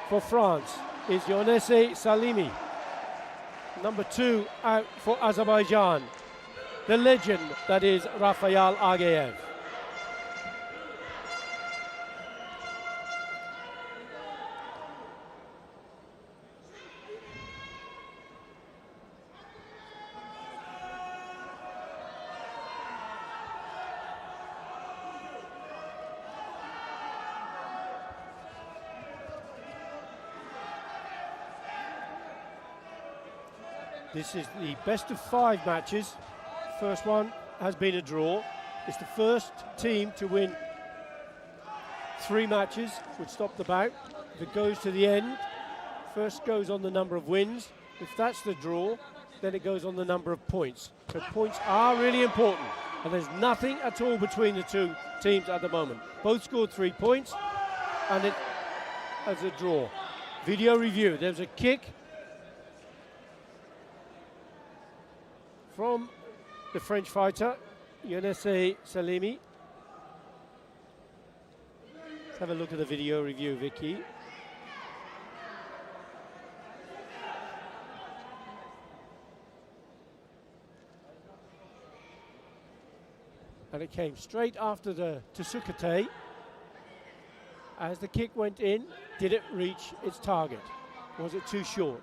for France is Younesse Salimi. Number 2 out for Azerbaijan, the legend that is Rafael Ageyev. This is the best of 5 matches. First one has been a draw. It's the first team to win 3 matches, would stop the bout. If it goes to the end, first goes on the number of wins. If that's the draw, then it goes on the number of points. So points are really important, and there's nothing at all between the 2 teams at the moment. Both scored 3 points, and it as a draw. Video review. There's a kick from the French fighter, Younesse Salimi. Let's have a look at the video review, Vicky. And it came straight after the Tsukate. As the kick went in, did it reach its target? Was it too short?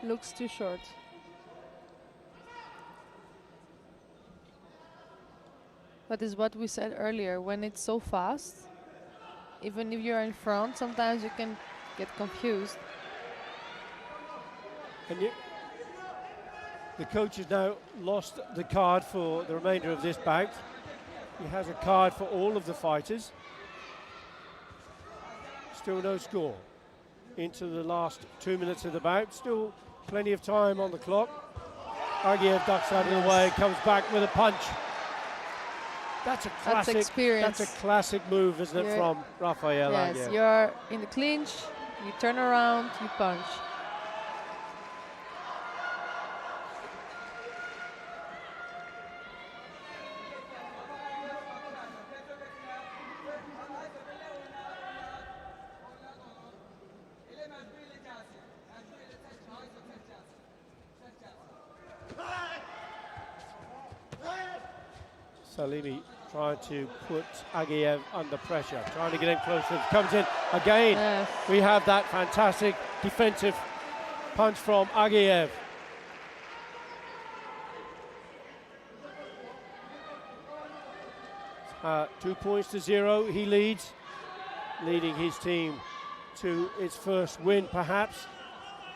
Looks too short. But it's what we said earlier, when it's so fast, even if you're in front, sometimes you can get confused. And the coach has now lost the card for the remainder of this bout. He has a card for all of the fighters. Still no score. Into the last 2 minutes of the bout. Still plenty of time on the clock. Ageyev ducks out of the way, comes back with a punch. That's a classic. That's experience. That's a classic move, isn't it, from Rafael Yes, Ageyev? you're in the clinch, you turn around, you punch. Salimi trying to put Ageyev under pressure, trying to get him closer. Comes in again. Yes. We have that fantastic defensive punch from Ageyev. 2 points to 0. He leads, leading his team to its first win, perhaps.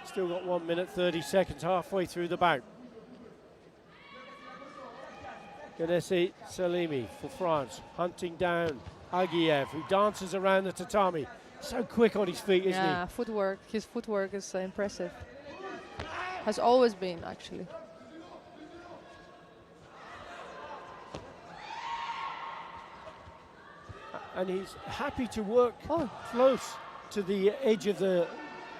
Still got 1 minute 30 seconds halfway through the bout. Ganesi Salimi for France, hunting down Agiev, who dances around the tatami. So quick on his feet, isn't Yeah, footwork. His footwork is impressive. Has always been, actually. And he's happy to work Oh, close to the edge of the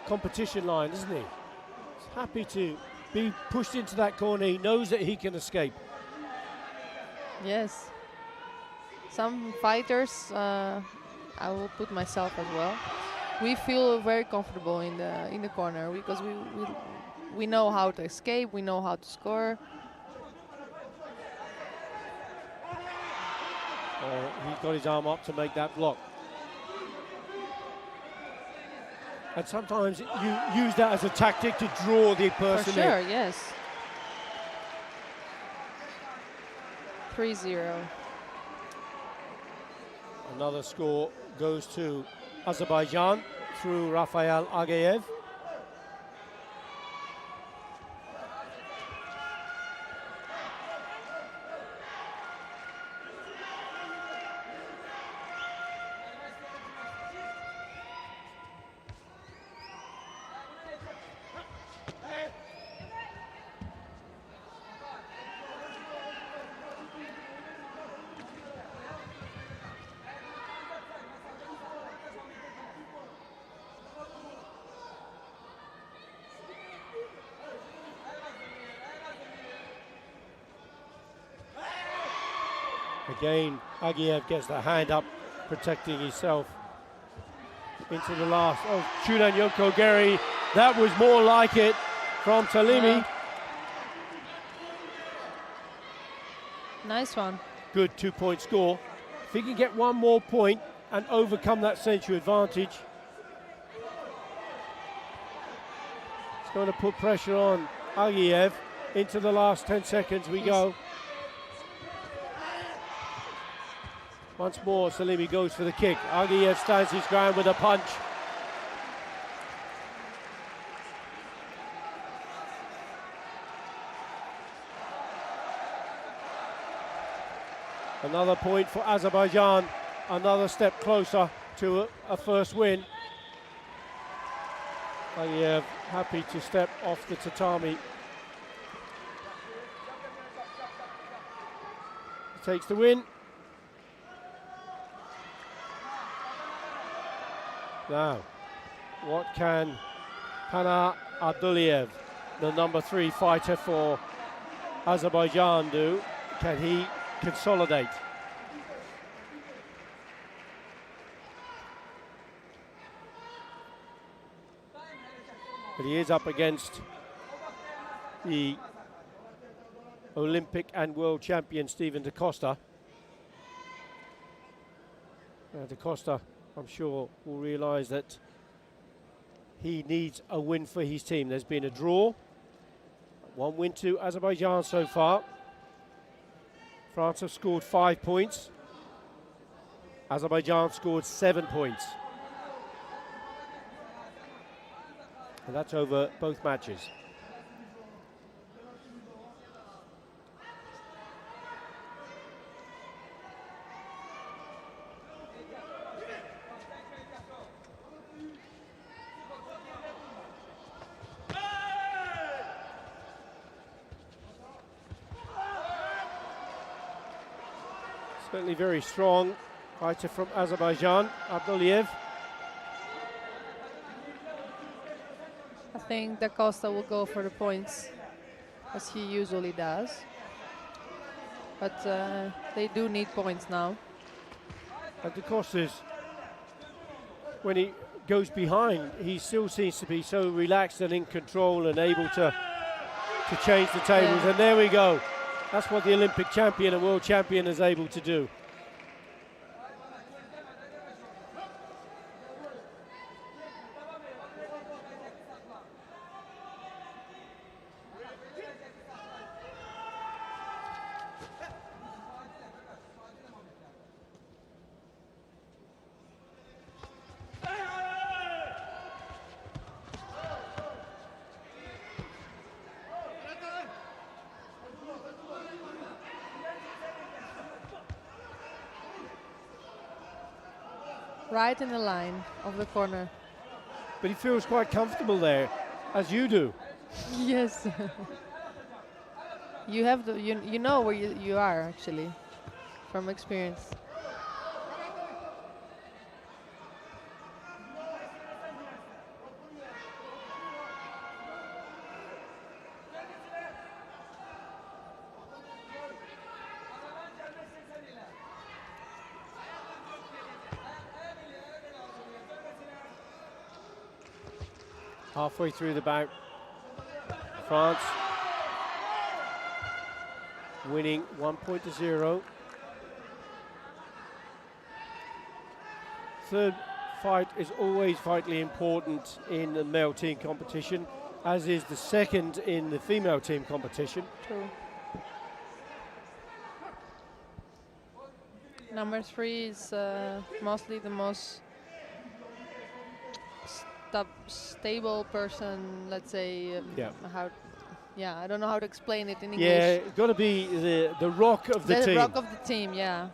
competition line, isn't he? He's happy to be pushed into that corner. He knows that he can escape. yes. Some fighters, I will put myself as well. We feel very comfortable in the corner because we know how to escape. We know how to score. He's got his arm up to make that block. And sometimes you use that as a tactic to draw the person For sure, in. yes. 3-0. Another score goes to Azerbaijan through Rafael Agaev. Again, Agiev gets the hand up, protecting himself into the last. Oh, Chudan Yoko Geri, that was more like it from Salimi. Nice one. Good 2-point score. If he can get one more point and overcome that century advantage, it's going to put pressure on Agiev. Into the last 10 seconds we go. Once more, Salimi goes for the kick. Agiev stands his ground with a punch. Another point for Azerbaijan. Another step closer to a first win. Agiev happy to step off the tatami. He takes the win. Now, what can Pana Abduliev, the number 3 fighter for Azerbaijan, do? Can he consolidate? But he is up against the Olympic and world champion Stephen Da Costa. Da Costa, I'm sure, will realise that he needs a win for his team. There's been a draw. One win to Azerbaijan so far. France have scored 5 points. Azerbaijan scored 7 points. And that's over both matches. Certainly very strong fighter from Azerbaijan, Abduliev. I think Da Costa will go for the points, as he usually does. But they do need points now. And Da Costa's, when he goes behind, he still seems to be so relaxed and in control and able to change the tables. Yeah. And there we go. That's what the Olympic champion and world champion is able to do. right in the line of the corner. But he feels quite comfortable there, as you do. Yes. You have the you know where you are actually from experience. Halfway through the bout, France winning 1-0. Third fight is always vitally important in the male team competition, as is the second in the female team competition. True. Number 3 is mostly the most stable person, let's say. Yeah. I don't know how to explain it in English. Yeah, got to be the rock of the team. The rock of the team, yeah.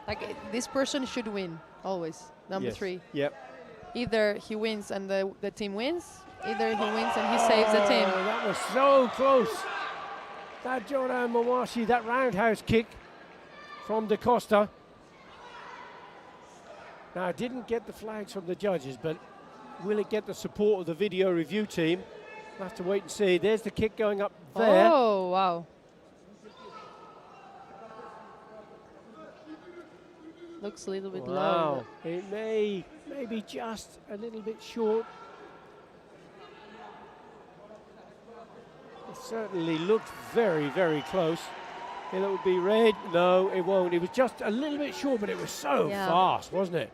Like this person should win always. Number Yes. 3. Yep. Either he wins and the team wins. Either he wins and he saves the team. Oh, that was so close. That Jordan Mawashi, that roundhouse kick from Da Costa. Now, it didn't get the flags from the judges, but will it get the support of the video review team? We'll have to wait and see. There's the kick going up there. Oh, wow. Looks a little bit low. It may be just a little bit short. It certainly looked very, very close. It would be red. No, it won't. It was just a little bit short, but it was so fast, wasn't it?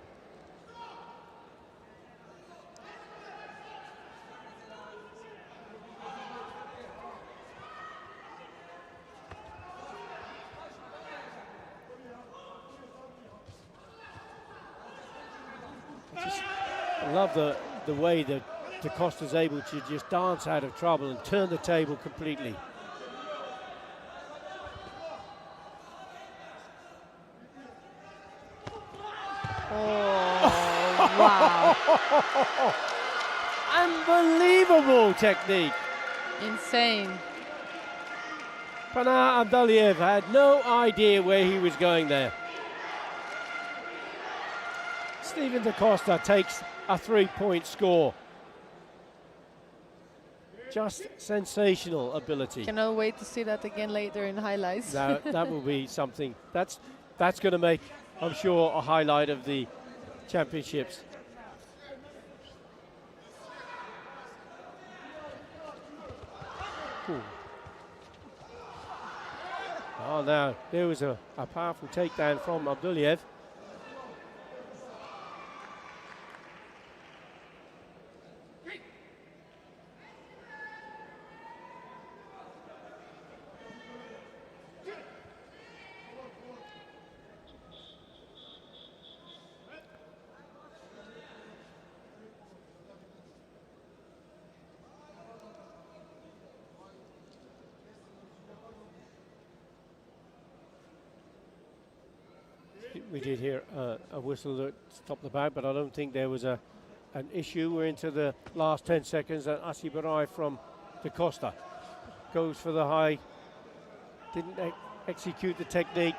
I love the way that Da Costa's able to just dance out of trouble and turn the table completely. Oh, wow. Unbelievable technique. Insane. Pana Abdaliev had no idea where he was going there. Steven Da Costa takes a 3-point score. Just sensational ability. Cannot wait to see that again later in highlights. That will be something. That's going to make, I'm sure, a highlight of the championships. Ooh. Oh, now there was a powerful takedown from Abduliev. We did hear a whistle that stopped the bout, but I don't think there was an issue. We're into the last 10 seconds, and Asibarai from Da Costa goes for the high. Didn't execute the technique.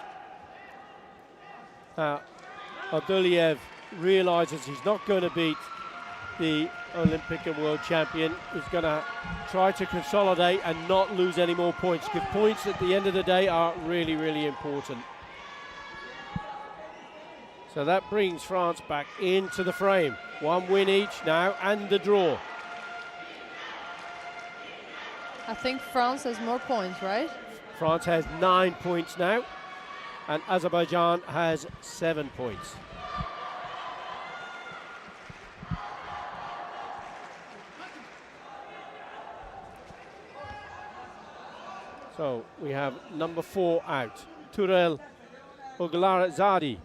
Abduliev realizes he's not going to beat the Olympic and world champion. He's going to try to consolidate and not lose any more points, because points at the end of the day are really, really important. So that brings France back into the frame. 1 win each now and the draw. I think France has more points, right? France has 9 points now, and Azerbaijan has 7 points. So we have number 4 out, Turel Oglarzadi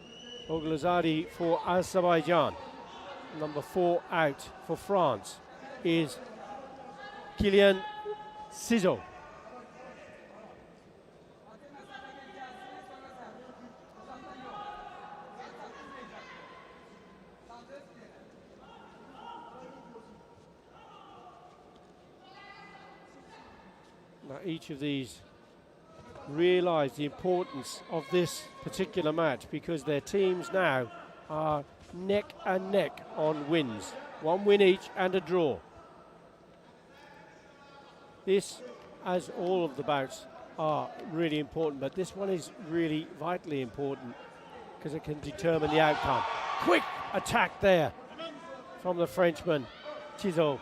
for Azerbaijan. Number 4 out for France is Kylian Cizo. Now each of these realise the importance of this particular match because their teams now are neck and neck on wins. 1 win each and a draw. This, as all of the bouts, are really important, but this one is really vitally important because it can determine the outcome. Quick attack there from the Frenchman, Tizot.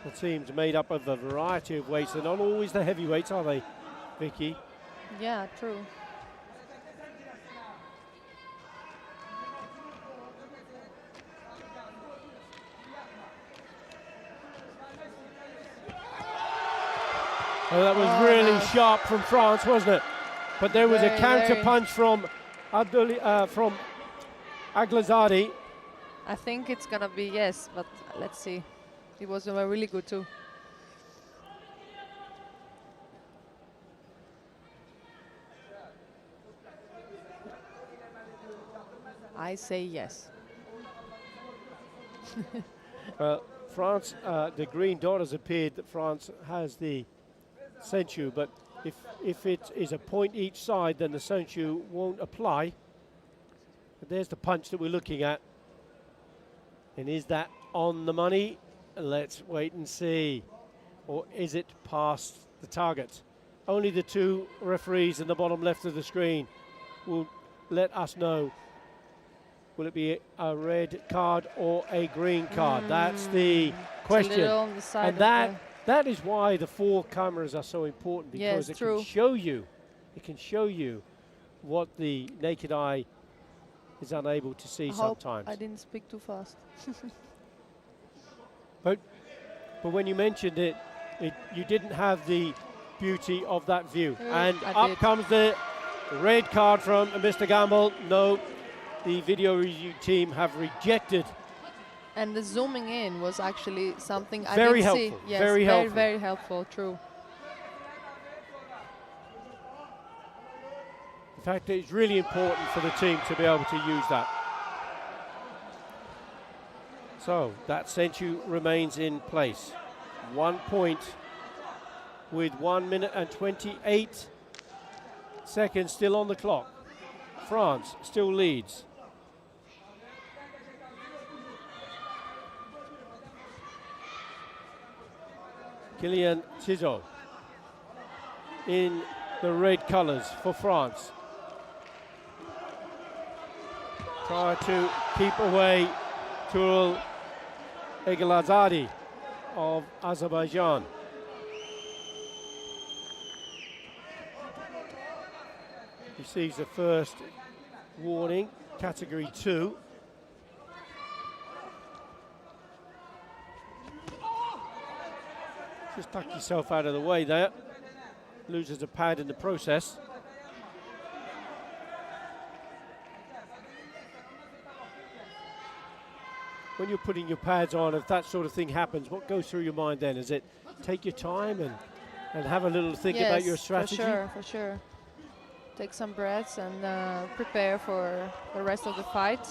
The team's made up of a variety of weights. They're not always the heavyweights, are they, Vicky? Yeah, true. Oh, that was really sharp from France, wasn't it? But there was a counter punch from Aglazadi. I think it's gonna be yes, but let's see. It was really good too. I say yes. France, the green dot has appeared that France has the Sensu, but if it is a point each side, then the Sensu won't apply. But there's the punch that we're looking at. And is that on the money? Let's wait and see. Or is it past the target? Only the two referees in the bottom left of the screen will let us know. Will it be a red card or a green card? That's the question. On the side and that is why the 4 cameras are so important, because it can show you what the naked eye is unable to see sometimes. I didn't speak too fast. But when you mentioned it, you didn't have the beauty of that view. And up comes the red card from Mr. Gamble. No, the video review team have rejected. And the zooming in was actually something I very didn't helpful. see. Yes, very helpful. Very helpful, true. In fact, it's really important for the team to be able to use that. So that Sensu remains in place. 1 point with 1 minute and 28 seconds still on the clock. France still leads. Kylian Tizot in the red colours for France. Try to keep away Turul Eglazadi of Azerbaijan. Receives the first warning, category 2. Just tuck yourself out of the way there. Loses a pad in the process. When you're putting your pads on, if that sort of thing happens, what goes through your mind then? Is it take your time and have a little think about your strategy? For sure. Take some breaths and prepare for the rest of the fight.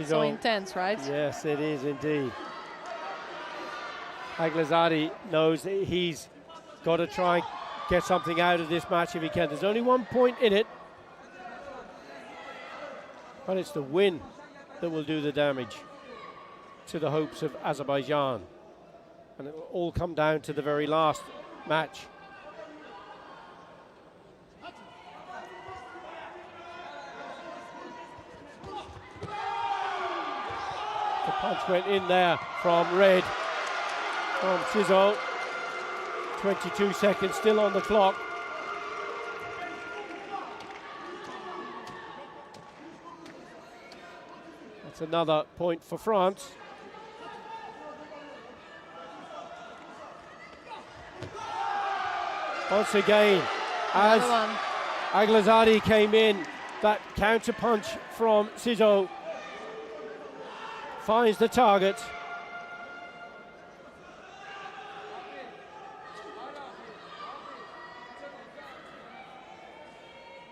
So intense, right? Yes, it is indeed. Aglazadi knows that he's got to try and get something out of this match if he can. There's only 1 point in it, but it's the win that will do the damage to the hopes of Azerbaijan. And it will all come down to the very last match. The punch went in there from red, from Tizot. 22 seconds still on the clock. That's another point for France. Once again, as Aglazadi came in, that counter punch from Sizo finds the target.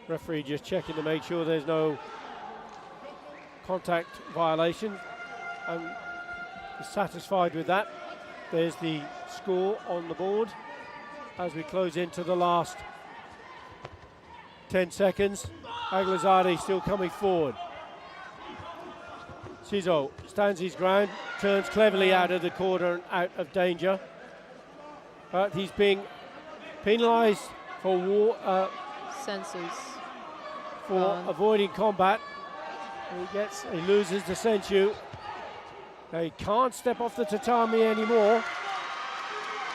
Referee just checking to make sure there's no contact violation, and is satisfied with that. There's the score on the board as we close into the last 10 seconds. Aglazade still coming forward. Sizo stands his ground, turns cleverly out of the corner and out of danger, but he's being penalised for avoiding combat. He loses the sensu. He can't step off the tatami anymore.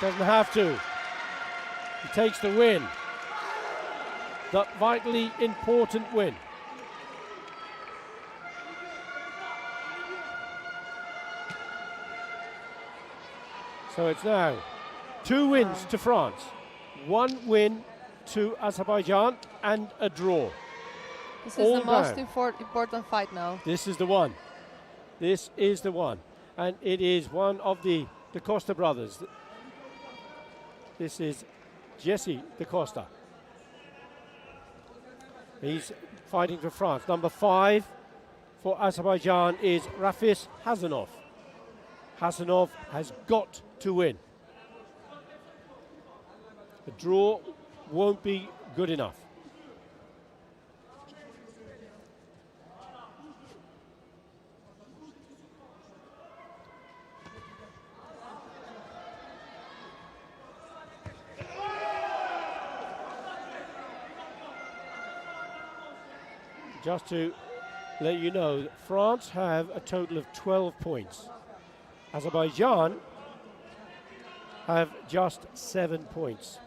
Doesn't have to. He takes the win. The vitally important win. So it's now 2 wins to France, 1 win to Azerbaijan, and a draw. This is the most important fight now. This is the one. This is the one. And it is one of the Da Costa brothers. This is Jesse Da Costa. He's fighting for France. Number 5 for Azerbaijan is Rafis Hazanov. Hazanov has got to win. A draw won't be good enough. Just to let you know, France have a total of 12 points. Azerbaijan have just 7 points.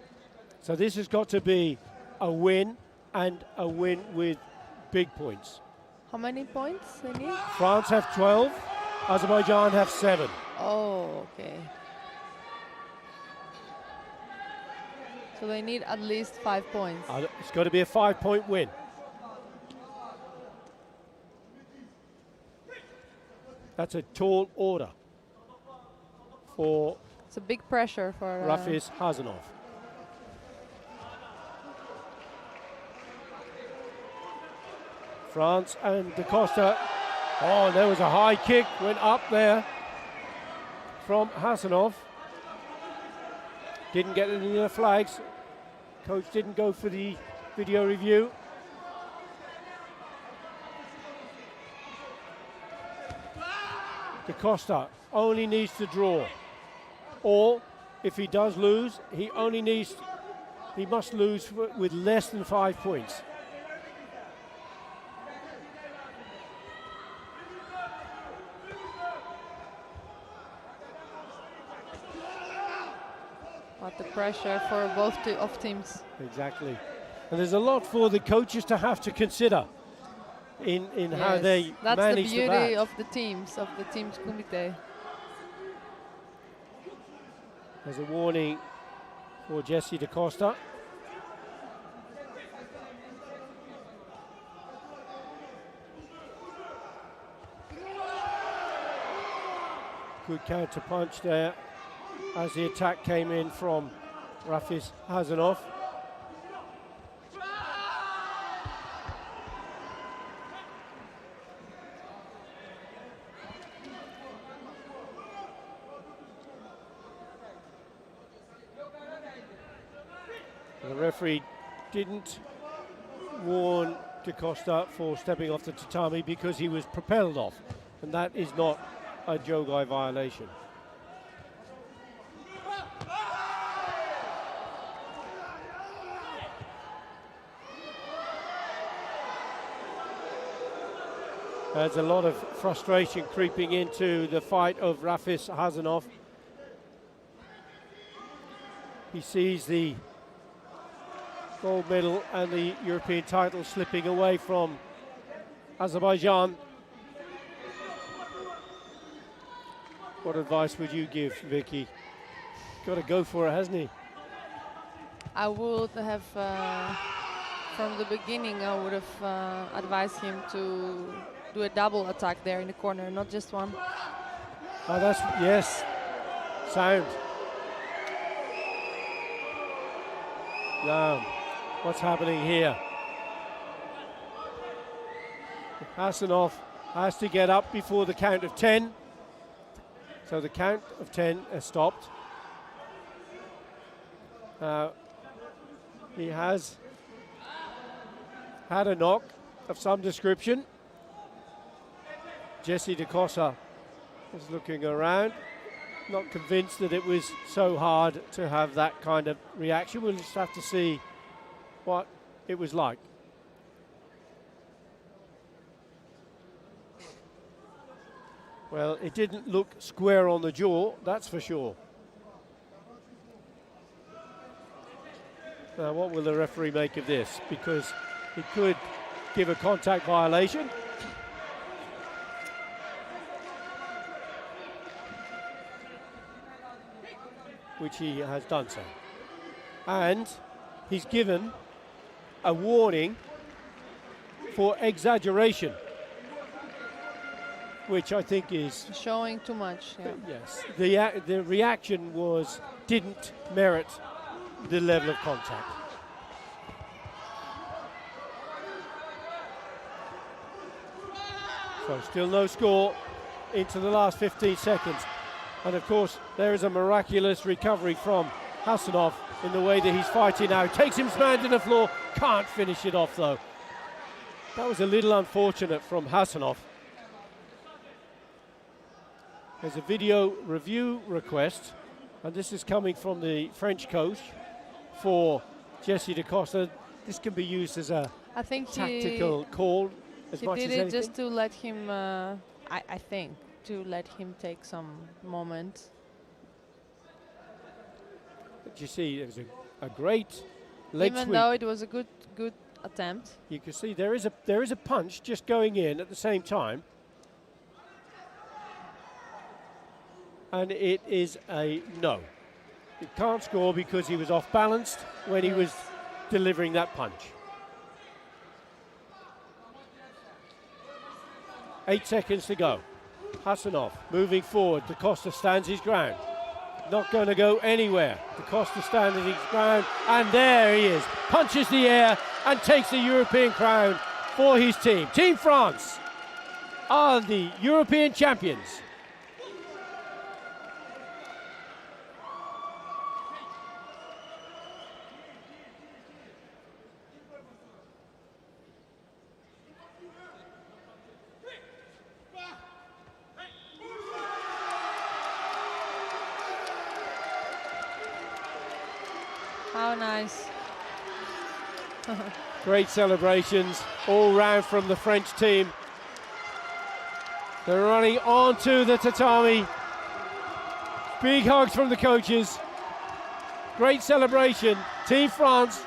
So this has got to be a win, and a win with big points. How many points they need? France have 12, Azerbaijan have 7. Oh, okay. So they need at least 5 points. It's got to be a 5-point win. That's a tall order for it's a big pressure for Rafis Hazanov. France and Da Costa. Oh, there was a high kick, went up there from Hazanov. Didn't get any of the flags. Coach didn't go for the video review. Da Costa only needs to draw, or if he does lose, he must lose with less than 5 points. But the pressure for both of teams. Exactly, and there's a lot for the coaches to have to consider in how they that's manage the beauty of the teams kumite. There's a warning for Jesse Da Costa. Good counter punch there as the attack came in from Rafis Hazanov. The referee didn't warn Da Costa for stepping off the tatami because he was propelled off, and that is not a Jogai violation. There's a lot of frustration creeping into the fight of Rafis Hazanov. He sees the gold medal and the European title slipping away from Azerbaijan. What advice would you give, Vicky? Got to go for it, hasn't he? I would have from the beginning, I would have advised him to do a double attack there in the corner, not just one. Oh, that's, yes, sound. Now, what's happening here? Hasanov has to get up before the count of 10. So the count of 10 has stopped. He has had a knock of some description. Jesse DaCosta is looking around, not convinced that it was so hard to have that kind of reaction. We'll just have to see what it was like. Well, it didn't look square on the jaw, that's for sure. Now, what will the referee make of this? Because it could give a contact violation. Which he has done so. And he's given a warning for exaggeration, which I think is Showing too much, yeah. yes. The reaction didn't merit the level of contact. So still no score into the last 15 seconds. And of course, there is a miraculous recovery from Hasanov in the way that he's fighting now. Takes him smack to the floor, can't finish it off though. That was a little unfortunate from Hasanov. There's a video review request, and this is coming from the French coach for Jesse DaCosta. This can be used as a I think tactical call as he much did as it anything. just to let him, I think, to let him take some moment. But you see, it was a great leg Even sweep. though it was a good attempt. You can see there is a punch just going in at the same time. And it is a no. He can't score because he was off balanced when he was delivering that punch. 8 seconds to go. Hasanov moving forward. DaCosta stands his ground. Not going to go anywhere. DaCosta standing his ground, and there he is. Punches the air and takes the European crown for his team. Team France are the European champions. How nice. Great celebrations all round from the French team. They're running onto the tatami. Big hugs from the coaches. Great celebration. Team France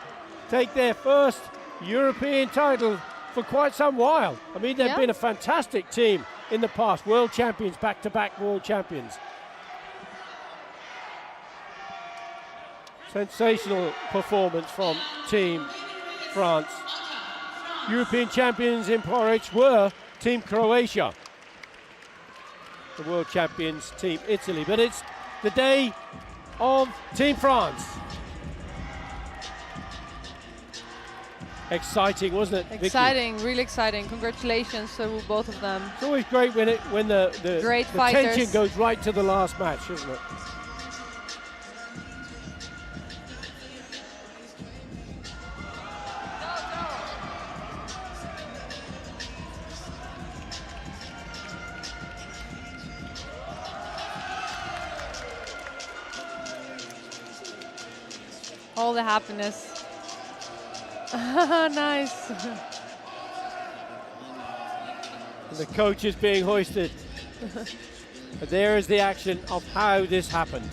take their first European title for quite some while. I mean, they've been a fantastic team in the past. World champions, back-to-back world champions. Sensational performance from Team France. European champions in Porridge were Team Croatia. The world champions, Team Italy. But it's the day of Team France. Exciting, wasn't it, Exciting, really exciting. Congratulations to both of them. Vicky? It's always great when the fighters. tension goes right to the last match, isn't it? All the happiness. Nice. And the coach is being hoisted. But there is the action of how this happened.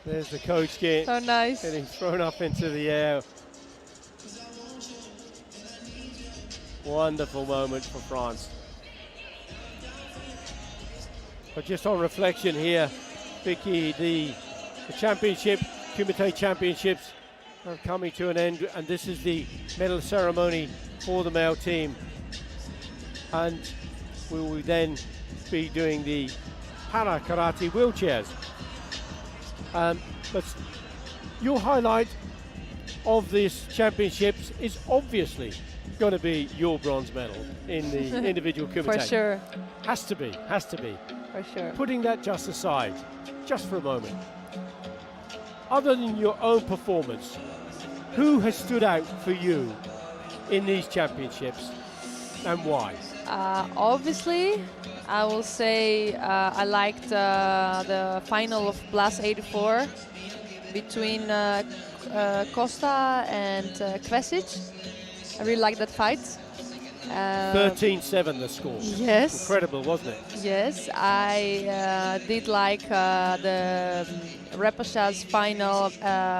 There's the coach So nice. getting thrown up into the air. Wonderful moment for France. But just on reflection here, Vicky, the championship, kumite championships are coming to an end, and this is the medal ceremony for the male team. And we will then be doing the para karate wheelchairs. But your highlight of this championships is obviously going to be your bronze medal in the individual kumite. For sure. Has to be. For sure. Putting that just aside, just for a moment, other than your own performance, who has stood out for you in these championships and why? Obviously, I will say I liked the final of Plus 84 between Costa and Kvesic. I really liked that fight. 13-7 the score. Yes. Incredible, wasn't it? Yes, I did like the repechage final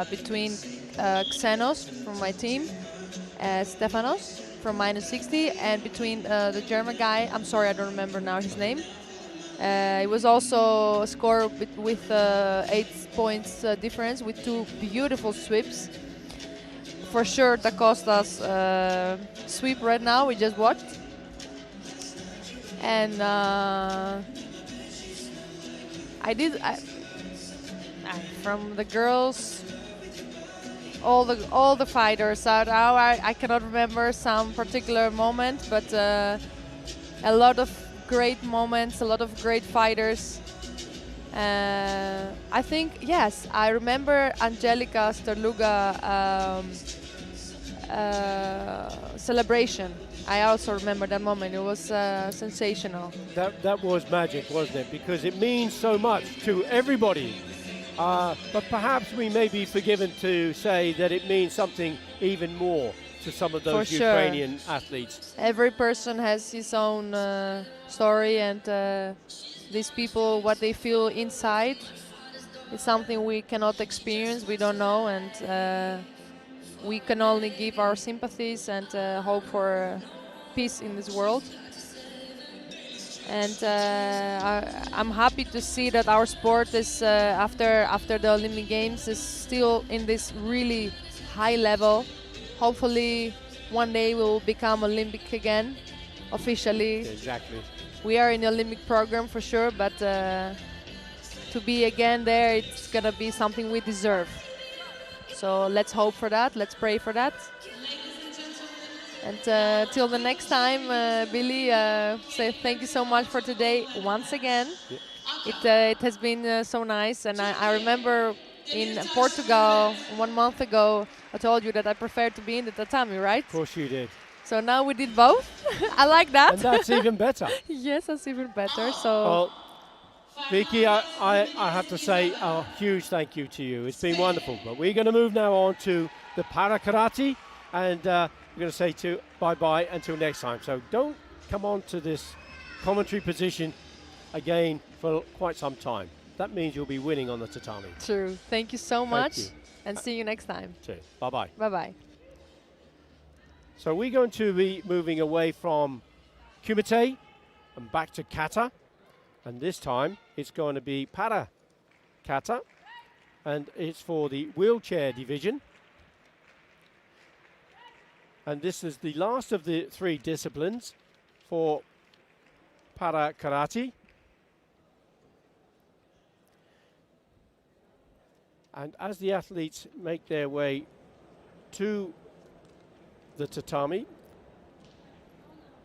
between Xenos from my team, Stefanos from -60, and between the German guy, I'm sorry, I don't remember now his name. It was also a score with 8 points difference with 2 beautiful sweeps. For sure, Da Costa's sweep right now, we just watched. And from the girls, all the fighters out. I cannot remember some particular moment, but a lot of great moments, a lot of great fighters. I think, yes, I remember Angelica Sterluga celebration. I also remember that moment. It was sensational. That was magic, wasn't it? Because it means so much to everybody. But perhaps we may be forgiven to say that it means something even more to some of those Ukrainian athletes. Every person has his own story, and these people, what they feel inside, is something we cannot experience, we don't know, and we can only give our sympathies and hope for peace in this world. And I'm happy to see that our sport is, after the Olympic Games, is still in this really high level. Hopefully one day we'll become Olympic again, officially. Exactly. We are in the Olympic program for sure, but to be again there, it's going to be something we deserve. So let's hope for that, let's pray for that. And till the next time, Billy, say thank you so much for today once again. Yeah. It has been so nice, and I remember in Portugal 1 month ago, I told you that I prefer to be in the tatami, right? Of course you did. So now we did both. I like that. And that's even better. Yes, that's even better. So. Well, Vicky, I have to say a huge thank you to you. It's been wonderful. But we're going to move now on to the para karate, and we're going to say bye-bye until next time. So don't come on to this commentary position again for quite some time. That means you'll be winning on the tatami. True. Thank you so much. You. And see you next time. Cheers. Bye-bye. Bye-bye. So we're going to be moving away from kumite and back to kata. And this time it's going to be para kata. And it's for the wheelchair division. And this is the last of the 3 disciplines for para karate. And as the athletes make their way to the tatami,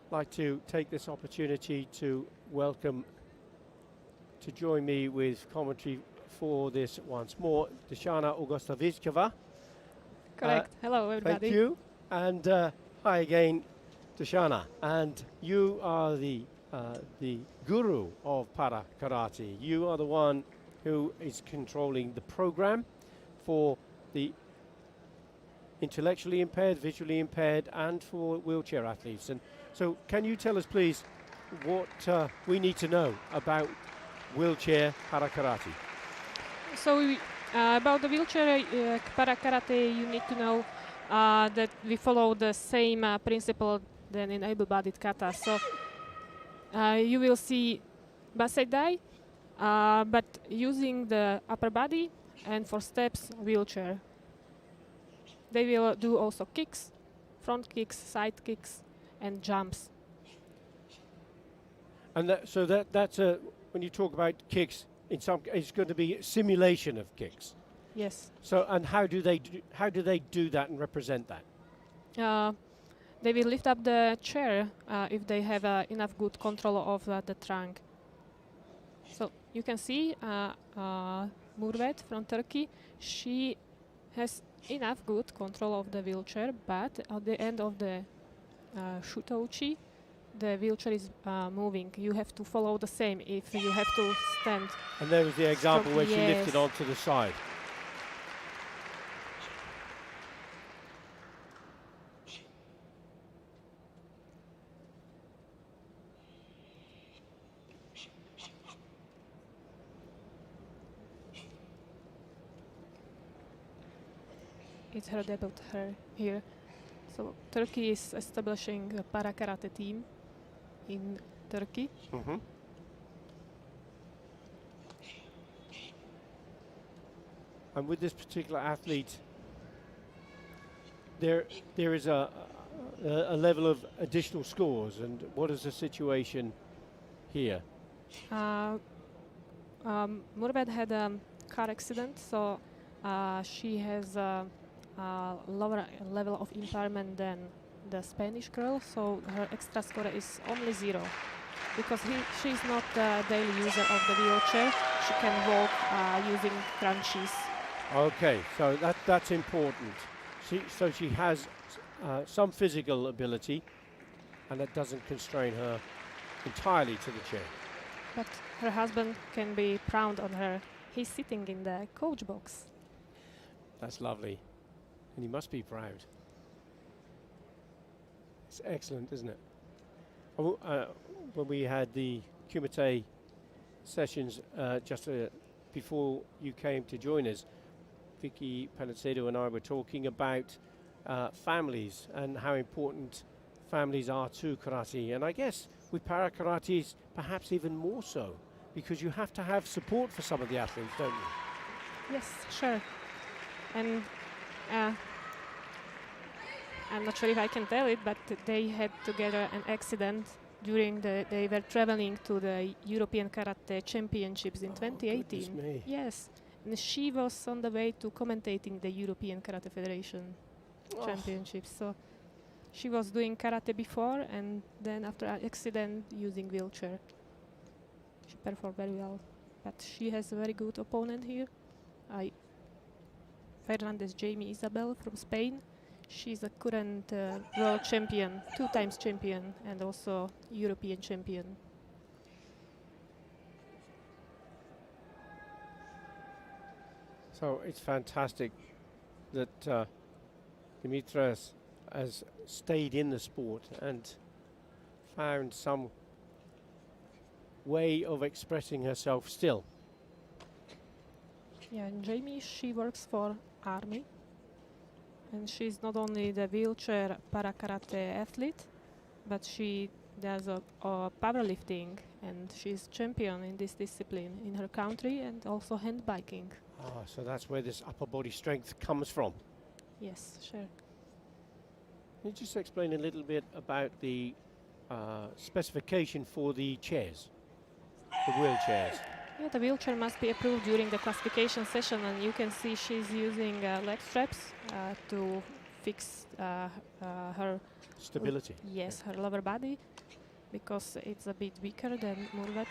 I'd like to take this opportunity to welcome, to join me with commentary for this once more, Deshana Augustovichkova. Correct. Hello, everybody. Thank you. And hi again, Deshana. And you are the guru of para karate. You are the one who is controlling the program for the intellectually impaired, visually impaired, and for wheelchair athletes. And so can you tell us, please, what we need to know about wheelchair para karate? About the wheelchair para karate, you need to know that we follow the same principle than in able-bodied kata. So you will see basai, but using the upper body, and for steps, wheelchair. They will do also kicks, front kicks, side kicks, and jumps. And that's when you talk about kicks, it's going to be a simulation of kicks. Yes. So, and how do they do that and represent that? They will lift up the chair if they have enough good control of the trunk. So you can see Murvet from Turkey. She has enough good control of the wheelchair, but at the end of the shutouchi, the wheelchair is moving. You have to follow the same if you have to stand. And there was the example where she lifted Yes. onto the side. It's her debut here. So Turkey is establishing a para karate team in Turkey. Mm-hmm. And with this particular athlete, there is a level of additional scores. And what is the situation here? Murvet had a car accident, so she has a lower level of impairment than the Spanish girl, so her extra score is only 0. Because she's not a daily user of the wheelchair, she can walk using crunches. Okay, so that's important. So she has some physical ability, and that doesn't constrain her entirely to the chair. But her husband can be proud of her. He's sitting in the coach box. That's lovely. And he must be proud. It's excellent, isn't it? When we had the kumite sessions just before you came to join us, Vicky Panicedo and I were talking about families and how important families are to karate. And I guess with para karate, it's perhaps even more so, because you have to have support for some of the athletes, don't you? Yes, sure. And I'm not sure if I can tell it, but they had together an accident during they were traveling to the European Karate Championships in 2018. Goodness me. Yes, and she was on the way to commentating the European Karate Federation Championships. So she was doing karate before, and then after an accident using wheelchair. She performed very well, but she has a very good opponent here. Fernandez Jamie Isabel from Spain. She's a current world champion, 2 times champion, and also European champion. So it's fantastic that Dimitra has stayed in the sport and found some way of expressing herself still. Yeah, and Jamie, she works for Army. And she's not only the wheelchair para karate athlete, but she does powerlifting, and she's champion in this discipline in her country, and also hand biking. Ah, so that's where this upper body strength comes from. Yes, sure. Can you just explain a little bit about the specification for the chairs, the wheelchairs? Yeah, the wheelchair must be approved during the classification session, and you can see she's using leg straps to fix her Stability. Yes, her lower body, because it's a bit weaker than Murvet.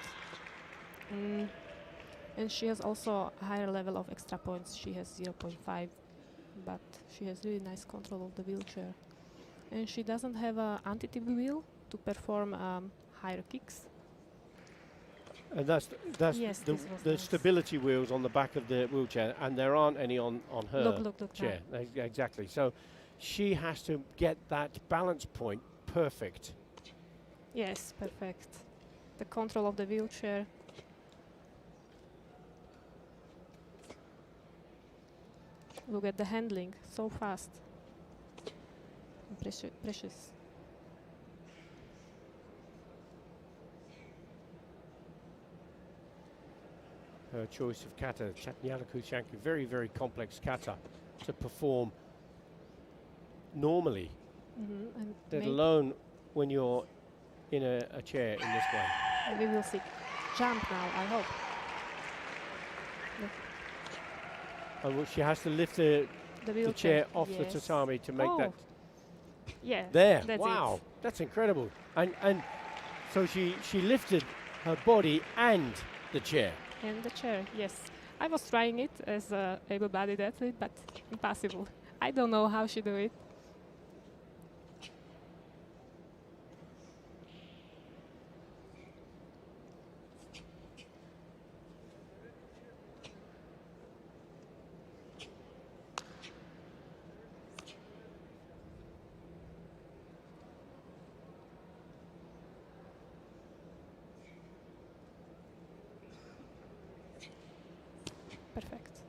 And she has also a higher level of extra points. She has 0.5, but she has really nice control of the wheelchair. And she doesn't have an anti-tip wheel to perform higher kicks. And that's Yes, the stability wheels on the back of the wheelchair, and there aren't any on her Look chair. Exactly. So she has to get that balance point perfect. Yes, perfect. The control of the wheelchair. Look at the handling, so fast. Precious. Her choice of kata, Chatnyalaku Shanku, very, very complex kata to perform normally, And let alone when you're in a chair in this way. we will see jump now, I hope. And she has to lift the chair off the yes. tatami to make that. Yeah, There, that's wow, it. that's incredible. And so she lifted her body and the chair. And the chair, yes. I was trying it as a able-bodied athlete, but impossible. I don't know how she do it. Perfect.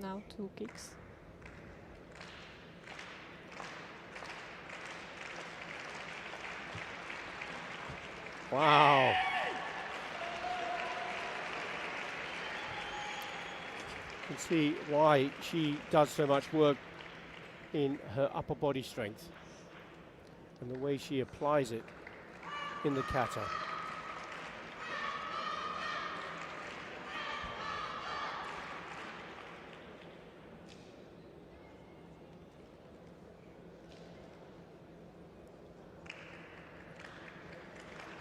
Now 2 kicks. Wow. You can see why she does so much work in her upper body strength and the way she applies it in the kata.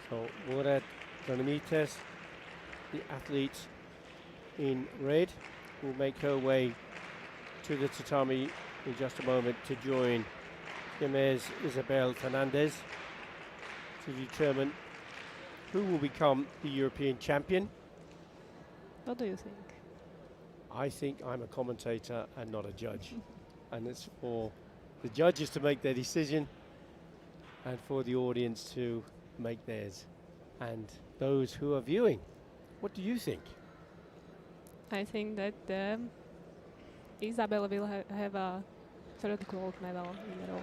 So Murat Donamites, the athlete in red, will make her way to the tatami in just a moment to join Jimenez Isabel Fernandez to determine who will become the European champion. What do you think? I think I'm a commentator and not a judge. And it's for the judges to make their decision and for the audience to make theirs. And those who are viewing, what do you think? I think that Isabel will have a 3rd gold medal in a row.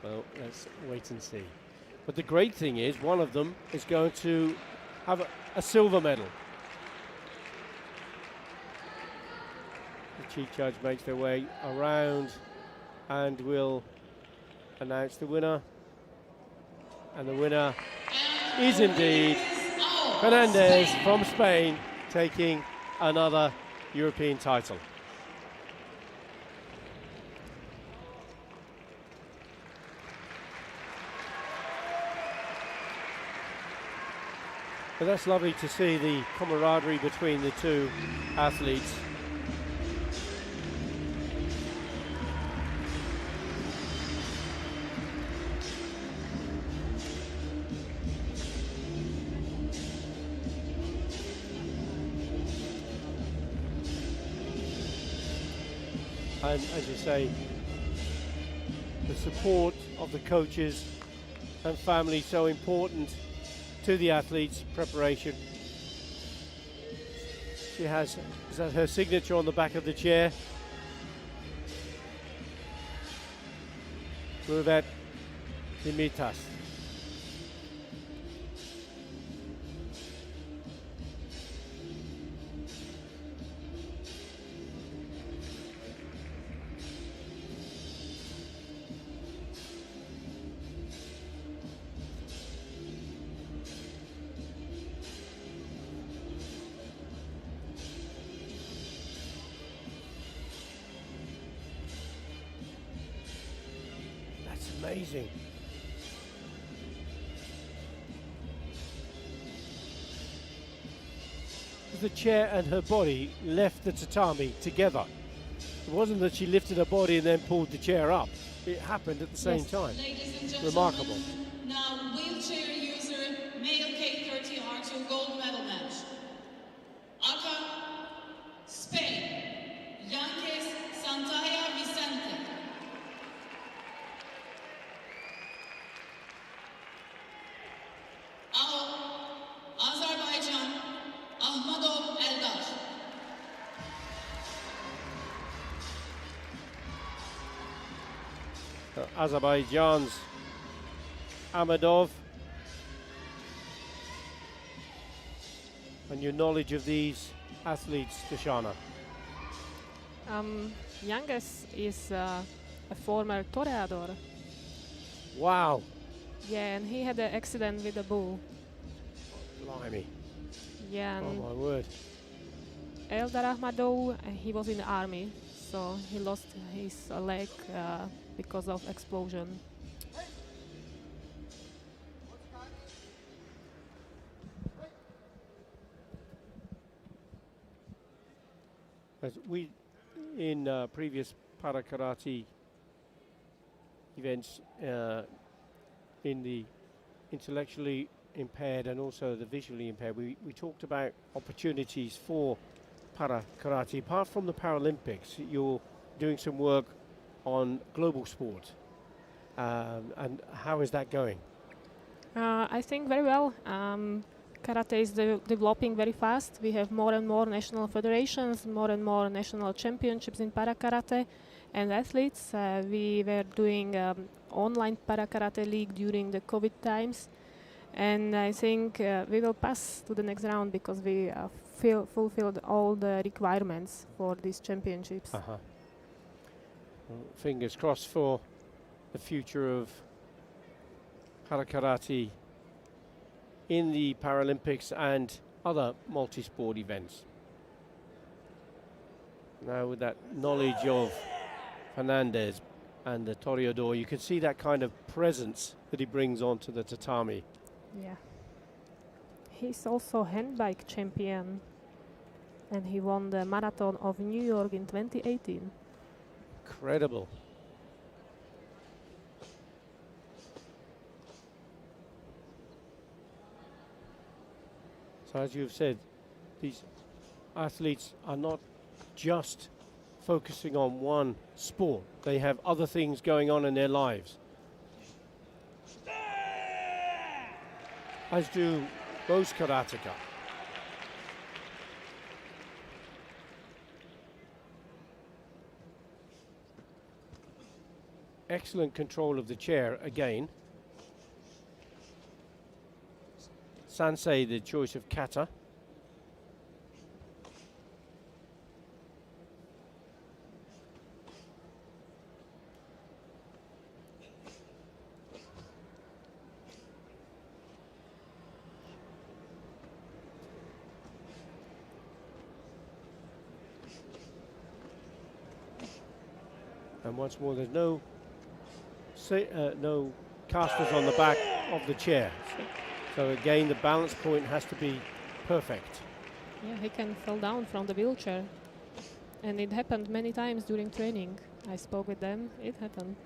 Well, let's wait and see. But the great thing is one of them is going to have a silver medal. The chief judge makes their way around and will announce the winner. And the winner is indeed Fernandez from Spain, taking another European title. But that's lovely to see the camaraderie between the two athletes. And as you say, the support of the coaches and family so important to the athletes' preparation. She has her signature on the back of the chair. Murvet Dimitas. Amazing. The chair and her body left the tatami together. It wasn't that she lifted her body and then pulled the chair up. It happened at the same time. Ladies and gentlemen, Remarkable. now wheelchair user male K30 R2 gold medal match. Aka, Spain, Yankees Santaya Vicente. Azerbaijan's Amadov. And your knowledge of these athletes, Tashana? Youngest is a former toreador. Wow. Yeah, and he had an accident with a bull. Blimey. Yeah, Oh and my word. Eldar Ahmadov, he was in the army, so he lost his leg because of explosion. As we, in previous para karate events, in the intellectually impaired and also the visually impaired, we talked about opportunities for para karate. Apart from the Paralympics, you're doing some work on global sport. And how is that going? I think very well. Karate is developing very fast. We have more and more national federations, more and more national championships in para karate and athletes. We were doing online para karate league during the COVID times, and I think we will pass to the next round because we fulfilled all the requirements for these championships. Well, fingers crossed for the future of para karate in the Paralympics and other multi-sport events. Now with that knowledge of Fernandez and the toreador, you can see that kind of presence that he brings onto the tatami. Yeah. He's also handbike champion, and he won the Marathon of New York in 2018. Incredible. So as you've said, these athletes are not just focusing on one sport. They have other things going on in their lives. As do most karateka. Excellent control of the chair again. Sansei, the choice of kata. And once more, there's no casters on the back of the chair. So again, the balance point has to be perfect. Yeah, he can fall down from the wheelchair. And it happened many times during training. I spoke with them, it happened.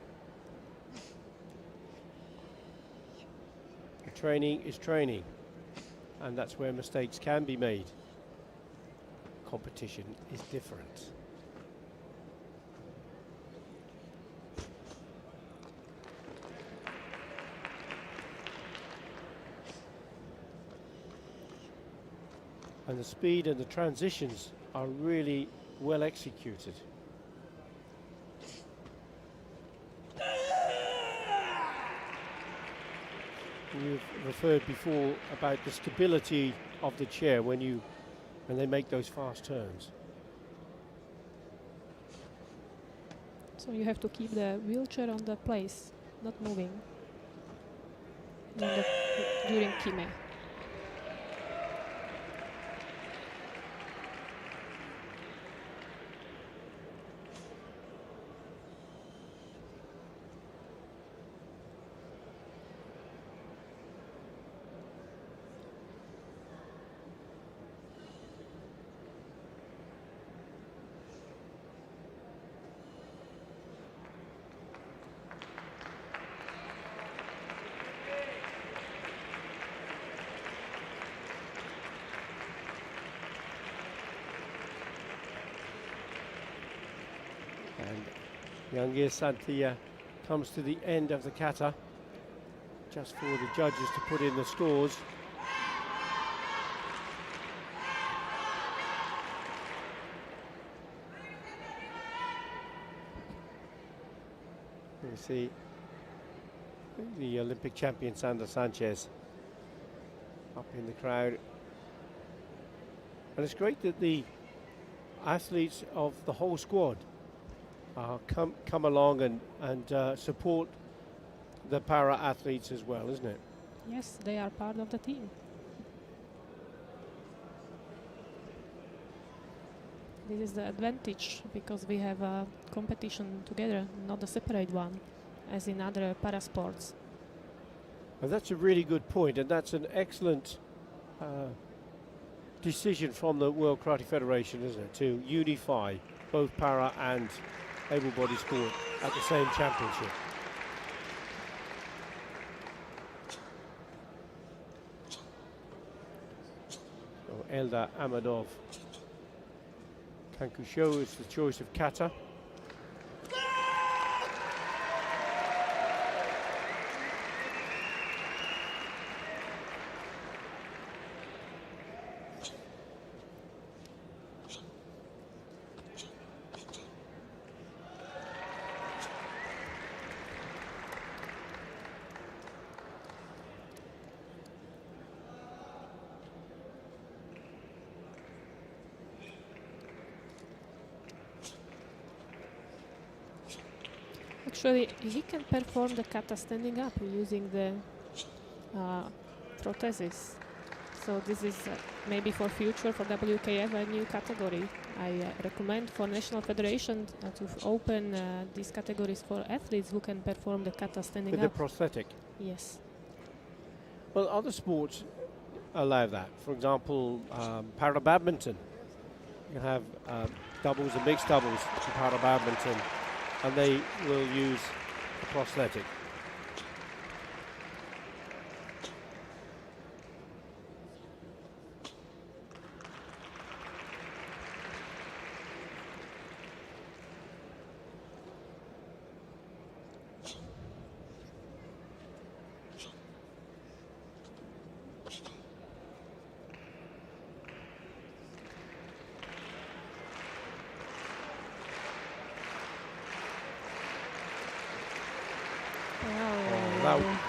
Training is training, and that's where mistakes can be made. Competition is different. And the speed and the transitions are really well executed. You've referred before about the stability of the chair when they make those fast turns. So you have to keep the wheelchair on the place, not moving during kime. Youngir Santia comes to the end of the kata, just for the judges to put in the scores. You see the Olympic champion Sandra Sanchez up in the crowd. And it's great that the athletes of the whole squad come along and support the para athletes as well, isn't it? Yes, they are part of the team. This is the advantage because we have a competition together, not a separate one, as in other para sports. And that's a really good point, and that's an excellent decision from the World Karate Federation, isn't it, to unify both para and able-bodied sport at the same championship. So Elda Amadov Kankusho is the choice of kata. Actually, he can perform the kata standing up using the prosthesis. So this is maybe for future for WKF a new category. I recommend for National Federation to open these categories for athletes who can perform the kata standing With up. the prosthetic. Yes. Well, other sports allow that. For example, para badminton. You have doubles and mixed doubles in para badminton, and they will use a prosthetic.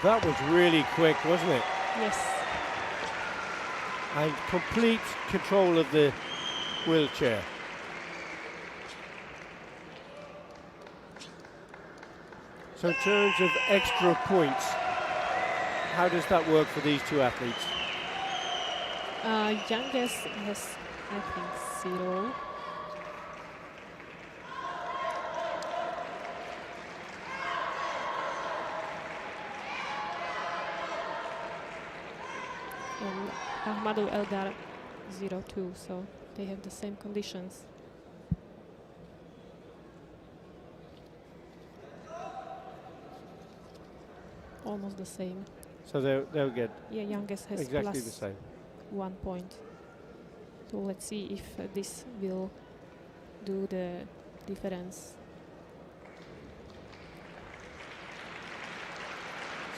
That was really quick, wasn't it? Yes. And complete control of the wheelchair. So in terms of extra points, how does that work for these two athletes? Youngest has, I think, 0. And Ahmadou Eldar 0-2, so they have the same conditions. Almost the same. So they'll get Youngest has exactly plus the same. 1 point. So let's see if this will do the difference.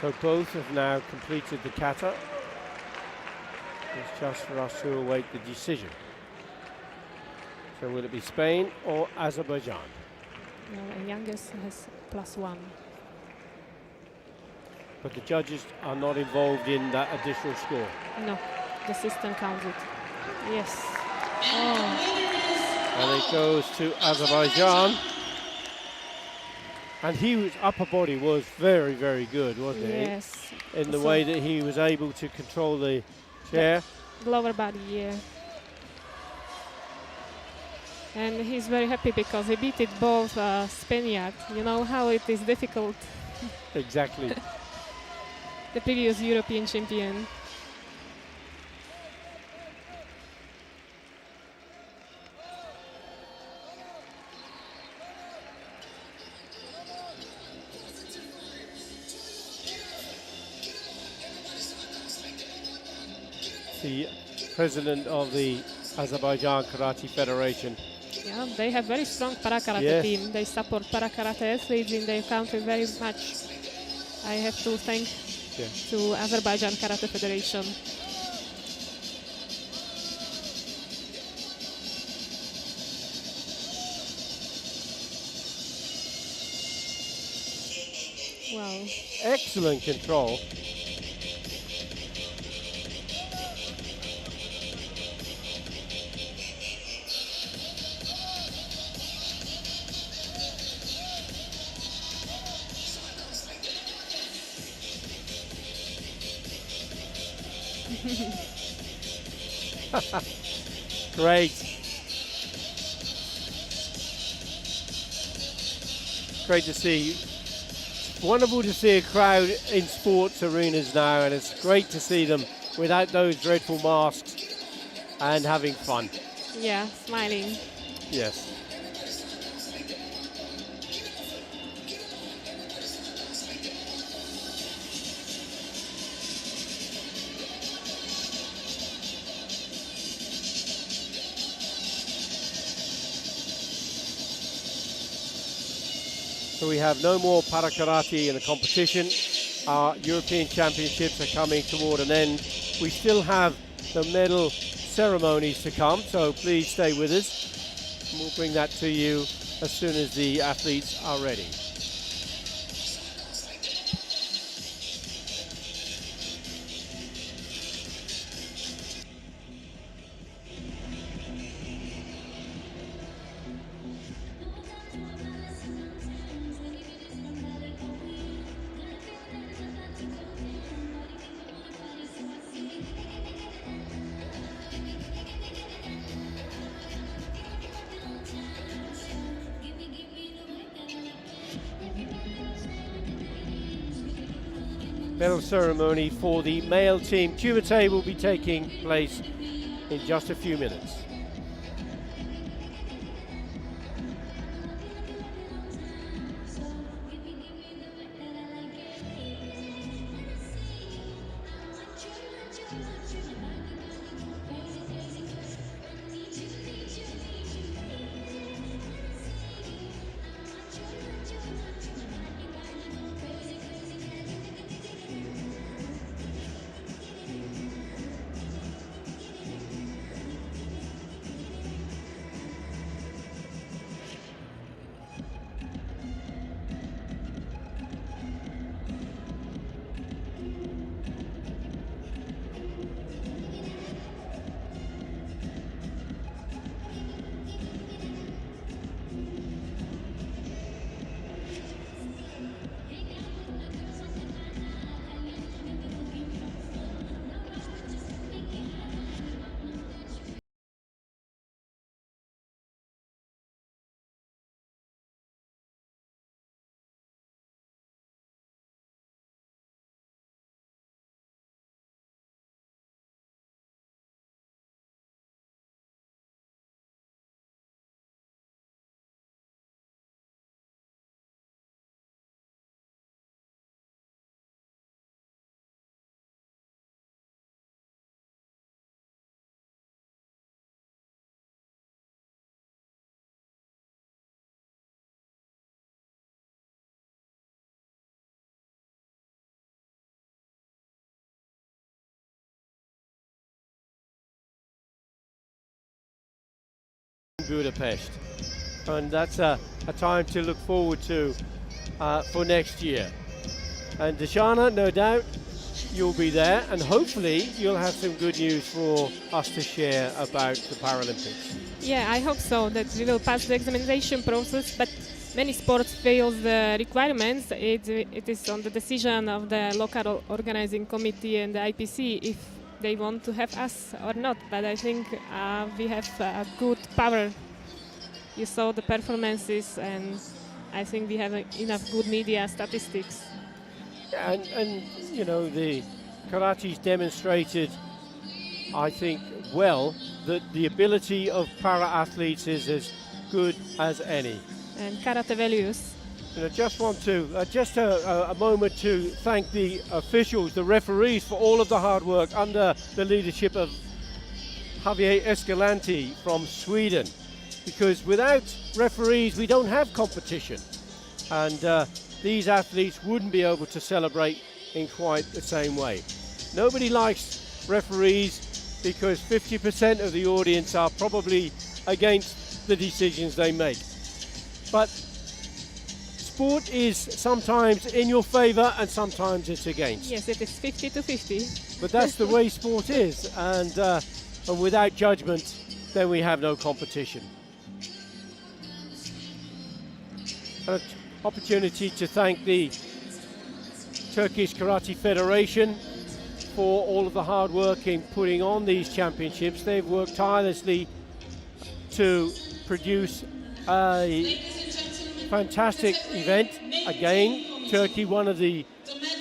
So both have now completed the kata. It's just for us to await the decision. So will it be Spain or Azerbaijan? And Youngest has +1. But the judges are not involved in that additional score. No, the system counts it. Yes. And it goes to Azerbaijan. And his upper body was very, very good, wasn't it? Yes. In the way that he was able to control the chair. Lower body, yeah. And he's very happy because he beat it both Spaniard. You know how it is difficult. Exactly. The previous European champion. The president of the Azerbaijan Karate Federation. Yeah, they have very strong para-karate team. They support para-karate athletes in their country very much. I have to thank to Azerbaijan Karate Federation. Wow. Excellent control. Great. Great to see. Wonderful to see a crowd in sports arenas now, and it's great to see them without those dreadful masks and having fun. Yeah, smiling. Yes. So we have no more para karate in the competition. Our European Championships are coming toward an end. We still have the medal ceremonies to come, so please stay with us. We'll bring that to you as soon as the athletes are ready. Medal ceremony for the male team kumite will be taking place in just a few minutes. Budapest, and that's a time to look forward to for next year. And Deshana, no doubt you'll be there, and hopefully you'll have some good news for us to share about the Paralympics. Yeah, I hope so, that we will pass the examination process, but many sports fail the requirements. It is on the decision of the local organizing committee and the IPC if they want to have us or not, but I think we have good power. You saw the performances, and I think we have enough good media statistics. And you know, the karate's demonstrated, I think, well, that the ability of para-athletes is as good as any. And karate values. And I just want to, just a moment to thank the officials, the referees, for all of the hard work under the leadership of Javier Escalante from Sweden. Because without referees, we don't have competition. And these athletes wouldn't be able to celebrate in quite the same way. Nobody likes referees because 50% of the audience are probably against the decisions they make. But sport is sometimes in your favor and sometimes it's against. Yes, it is 50-50. But that's the way sport is, and without judgment, then we have no competition. An opportunity to thank the Turkish Karate Federation for all of the hard work in putting on these championships. They've worked tirelessly to produce a fantastic event. Again, Turkey, one of the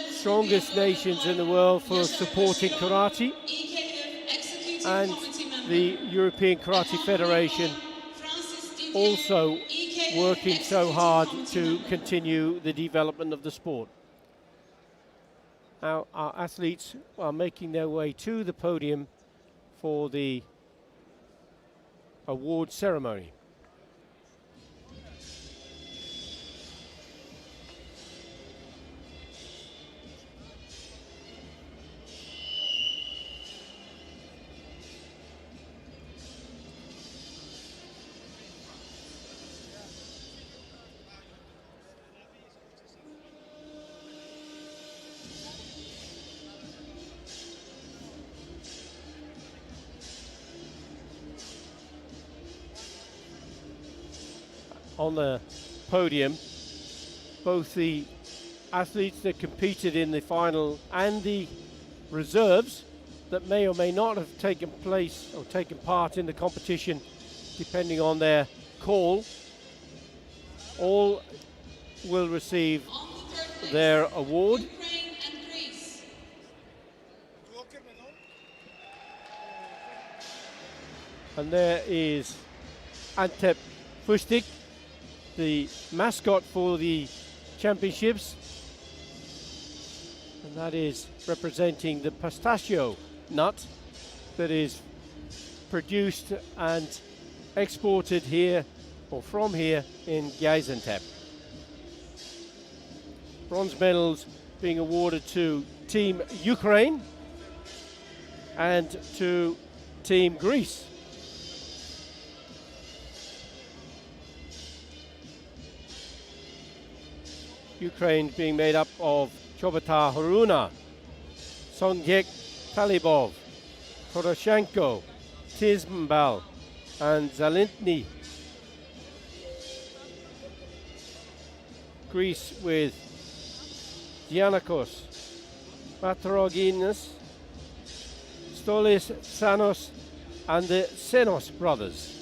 strongest nations in the world for supporting karate, and the European Karate Federation also working so hard to continue the development of the sport. Now our athletes are making their way to the podium for the award ceremony. On the podium, both the athletes that competed in the final and the reserves that may or may not have taken place or taken part in the competition, depending on their call, all will receive their award. And there is Antep Fustik, the mascot for the championships, and that is representing the pistachio nut that is produced and exported here or from here in Gaziantep. Bronze medals being awarded to Team Ukraine and to Team Greece. Ukraine being made up of Chobota Haruna, Sonjek Talibov, Poroshenko, Tizmbal, and Zalintny. Greece with Giannakos, Patroginas, Stolis Sanos, and the Senos brothers.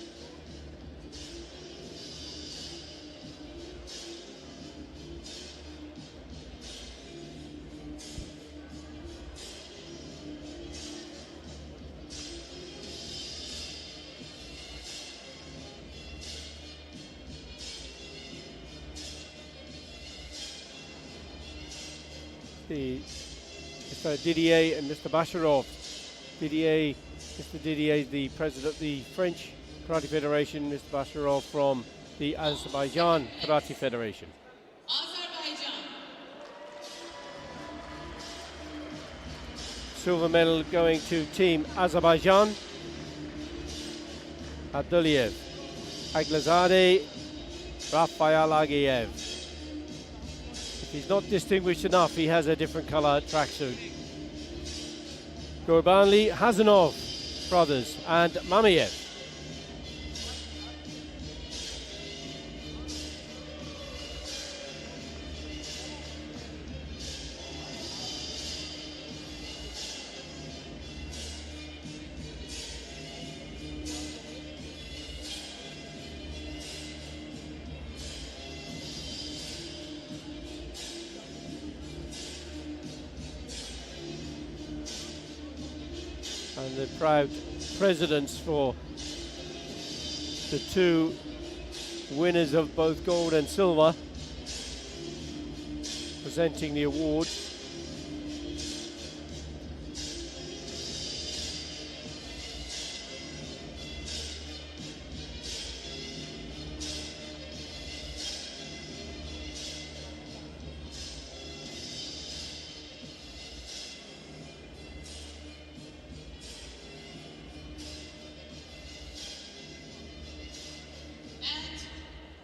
Mr. Didier and Mr. Basharov. Mr. Didier, the president of the French Karate Federation, Mr. Basharov from the Azerbaijan Karate Federation. Azerbaijan. Silver medal going to Team Azerbaijan. Abduliev, Aglazade, Rafael Agiev. If he's not distinguished enough, he has a different color tracksuit. Gorbanli, Hazanov brothers, and Mamiev. And the proud presidents for the two winners of both gold and silver presenting the awards. And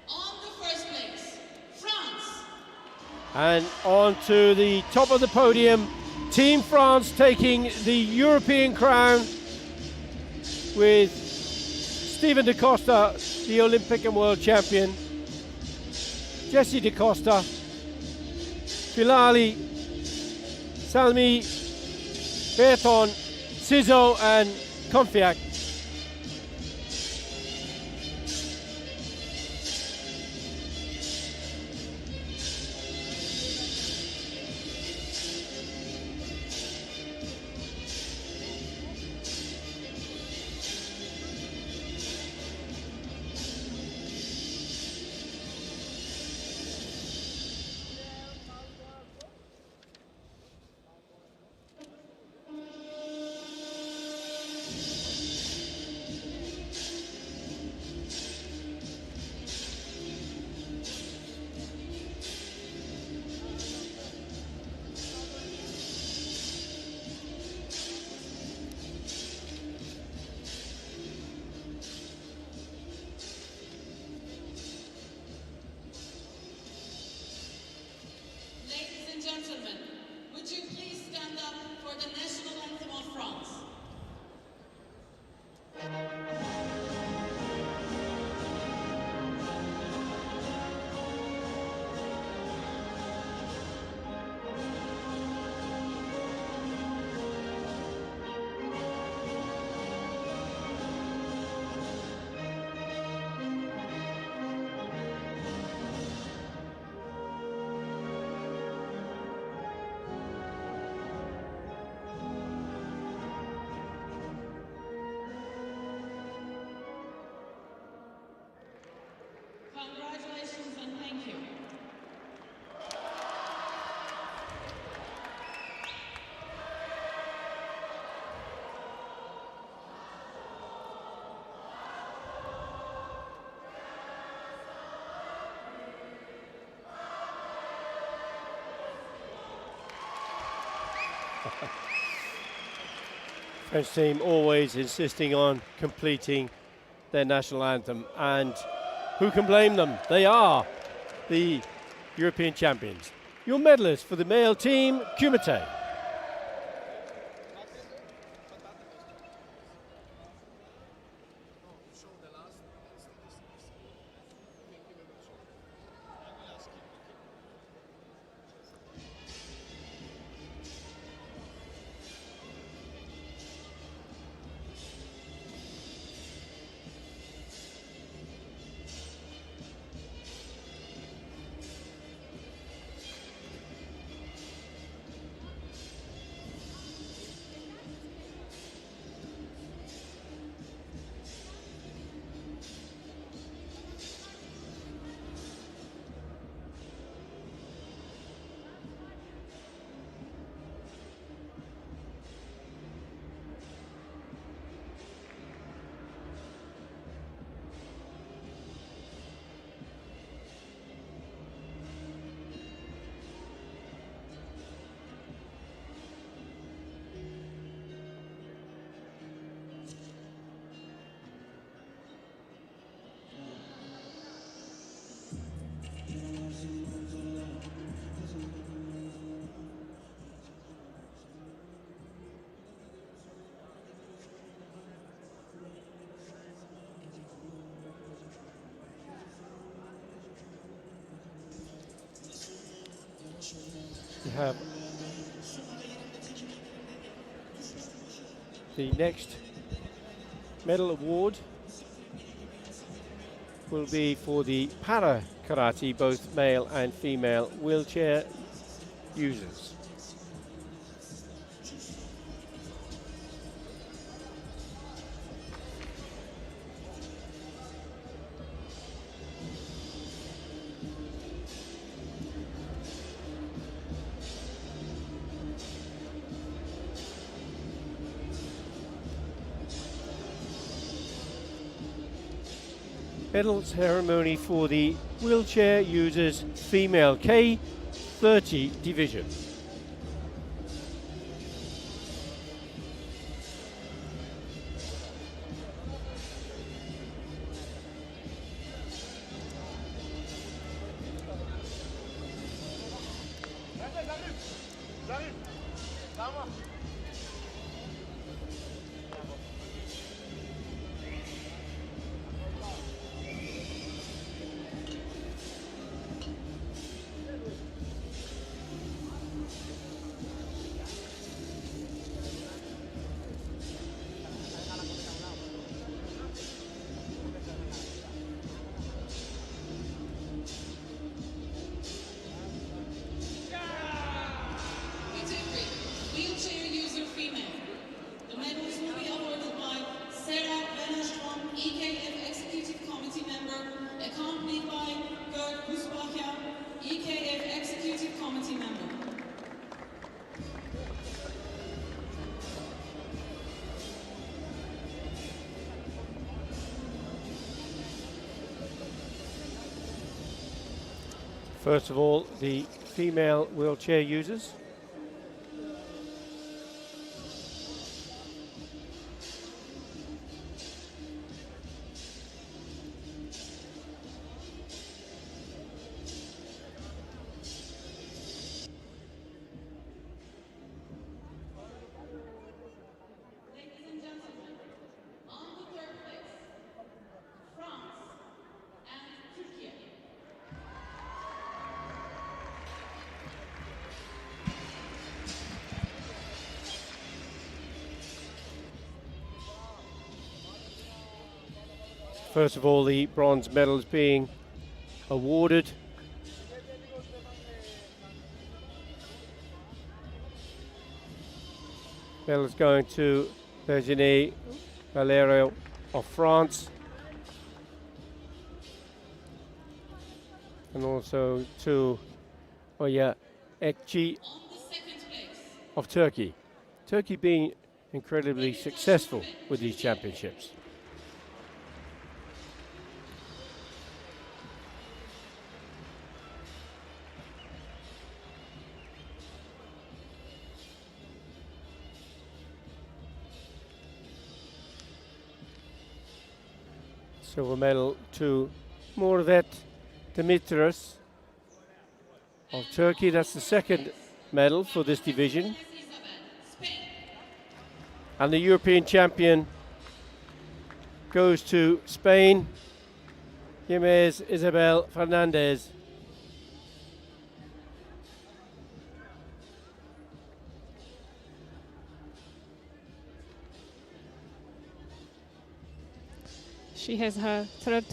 on the first place, France. And on to the top of the podium, Team France taking the European crown with Stephen da Costa, the Olympic and world champion, Jesse da Costa, Filali, Salmi, Berton, Sizo and Konfiak. Ladies and gentlemen, would you please stand up for the national anthem of France? Congratulations and thank you. French team always insisting on completing their national anthem, and who can blame them? They are the European champions. Your medalist for the male team, kumite. We have the next medal award will be for the para karate, both male and female wheelchair users. Medal ceremony for the wheelchair users female K30 division. Category wheelchair user female. The medals will be awarded by Sarah Vennerstrom, EKF Executive Committee member, accompanied by Gerd Busbacher, EKF Executive Committee member. First of all, the female wheelchair users. Ladies and gentlemen, on the third place, France and Turkey. First of all, the bronze medals being awarded. Medals going to Virginie Valerio of France. And also to Oya Ekci On the second place, of Turkey. Turkey being incredibly successful with these championships. Silver medal to Murvet Demetrios of Turkey. That's the second medal for this division. Isabel, Spain. And the European champion goes to Spain, Jiménez Isabel Fernandez. She has her third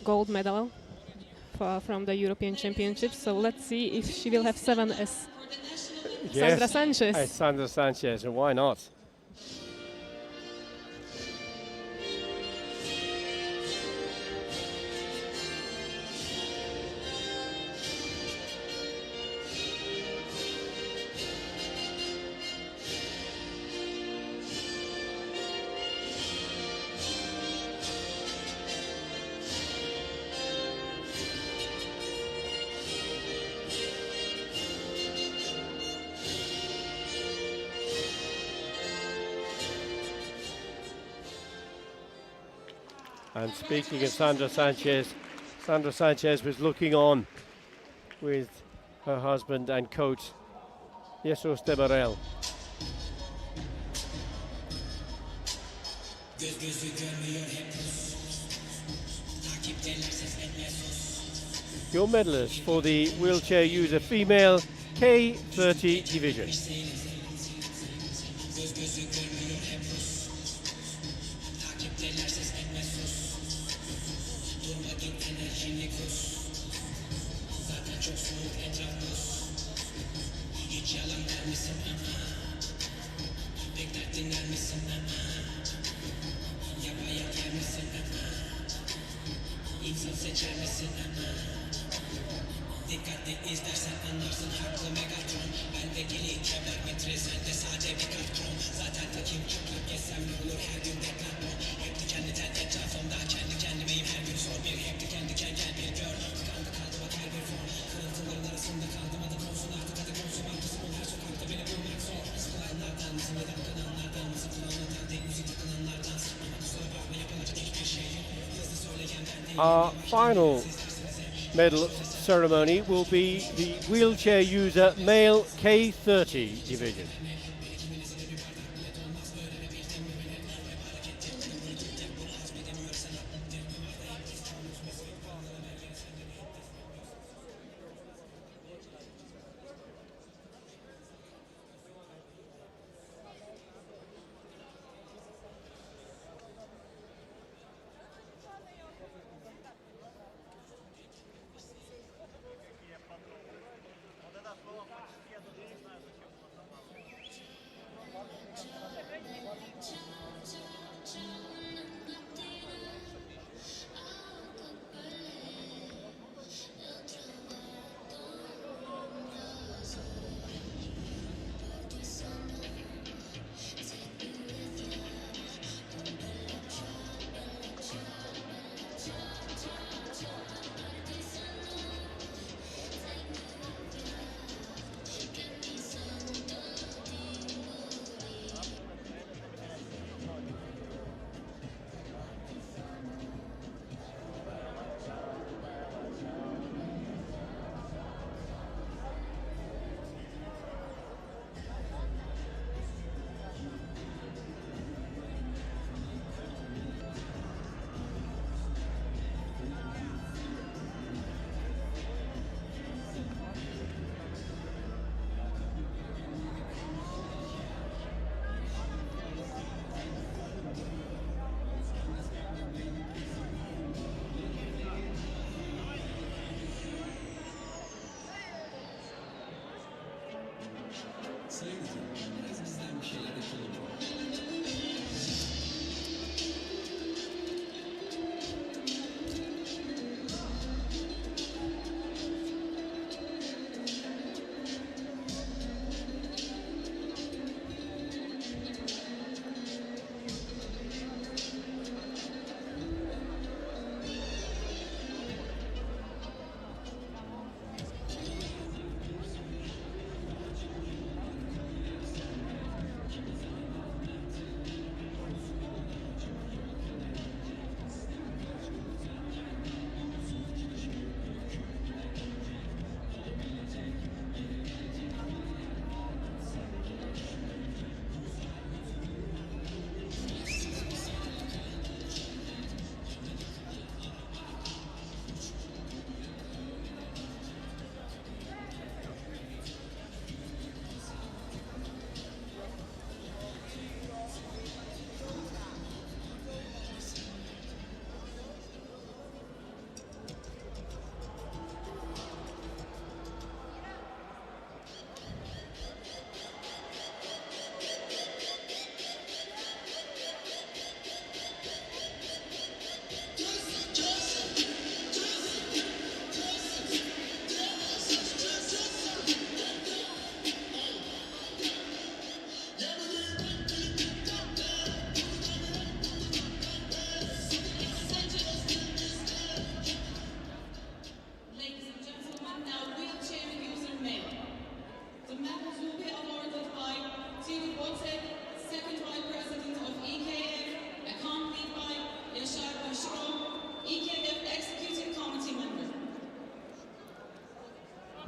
gold medal from the European Championships. So let's see if she will have 7 as Sandra Sanchez. As Sandra Sanchez, and why not? And speaking of Sandra Sanchez was looking on with her husband and coach, Jesus Demarel. Your medalist for the wheelchair user female K30 division. Our final medal ceremony will be the wheelchair user male K30 division.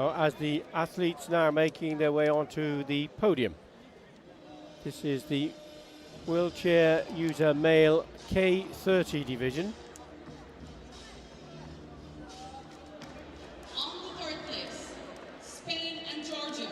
Well, as the athletes now making their way onto the podium. This is the wheelchair user male K30 division. On the third place, Spain and Georgia.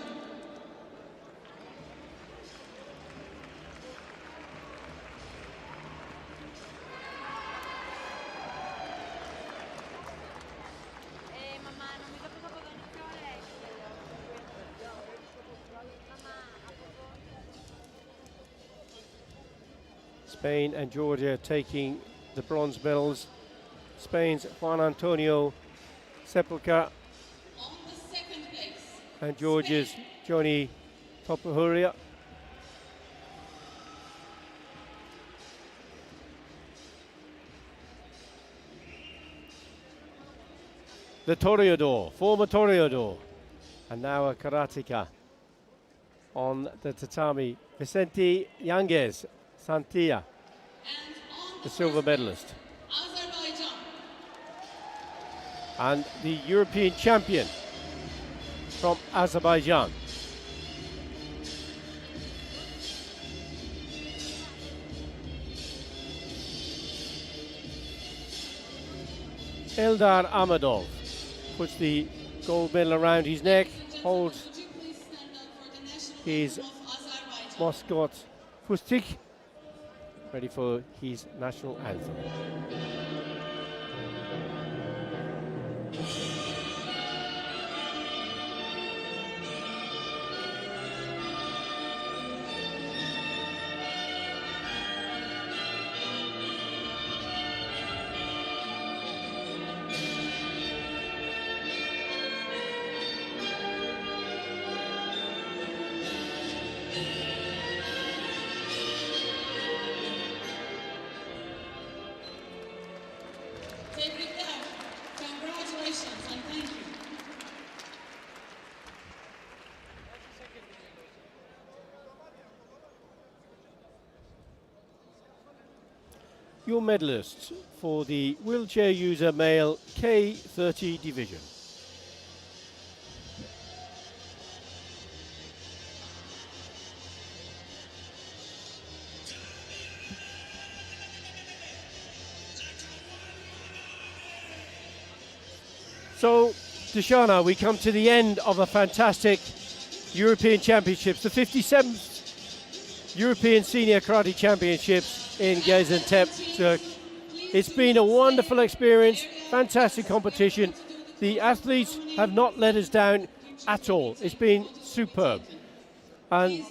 Spain and Georgia taking the bronze medals. Spain's Juan Antonio Sepulca On the second place, and Georgia's Johnny Topuria. The Toreador, former Toreador, and now a karateka on the tatami. Vicente Yanguez Santilla, and on the the silver first place, medalist, Azerbaijan. and the European champion from Azerbaijan. Eldar Amadov puts the gold medal around his neck, holds Would you please stand up for the national his anthem of Azerbaijan? mascot Fustik, ready for his national anthem. Tebrikler. Congratulations and thank you. Your medalists for the wheelchair user male K30 division. So, Dishana, we come to the end of a fantastic European Championships, the 57th European Senior Karate Championships in Gaziantep, Turkey. It's been a wonderful experience, fantastic competition. The athletes have not let us down at all. It's been superb. And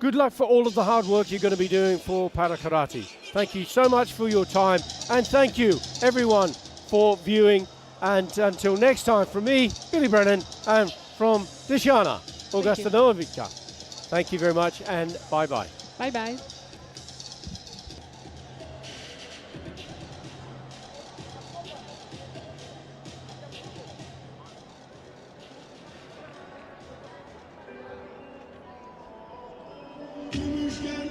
good luck for all of the hard work you're going to be doing for Para Karate. Thank you so much for your time, and thank you everyone for viewing. And until next time, from me, Billy Brennan, and from Dishana Augustinovica. Thank you very much, and bye-bye. Bye-bye. Gümüşler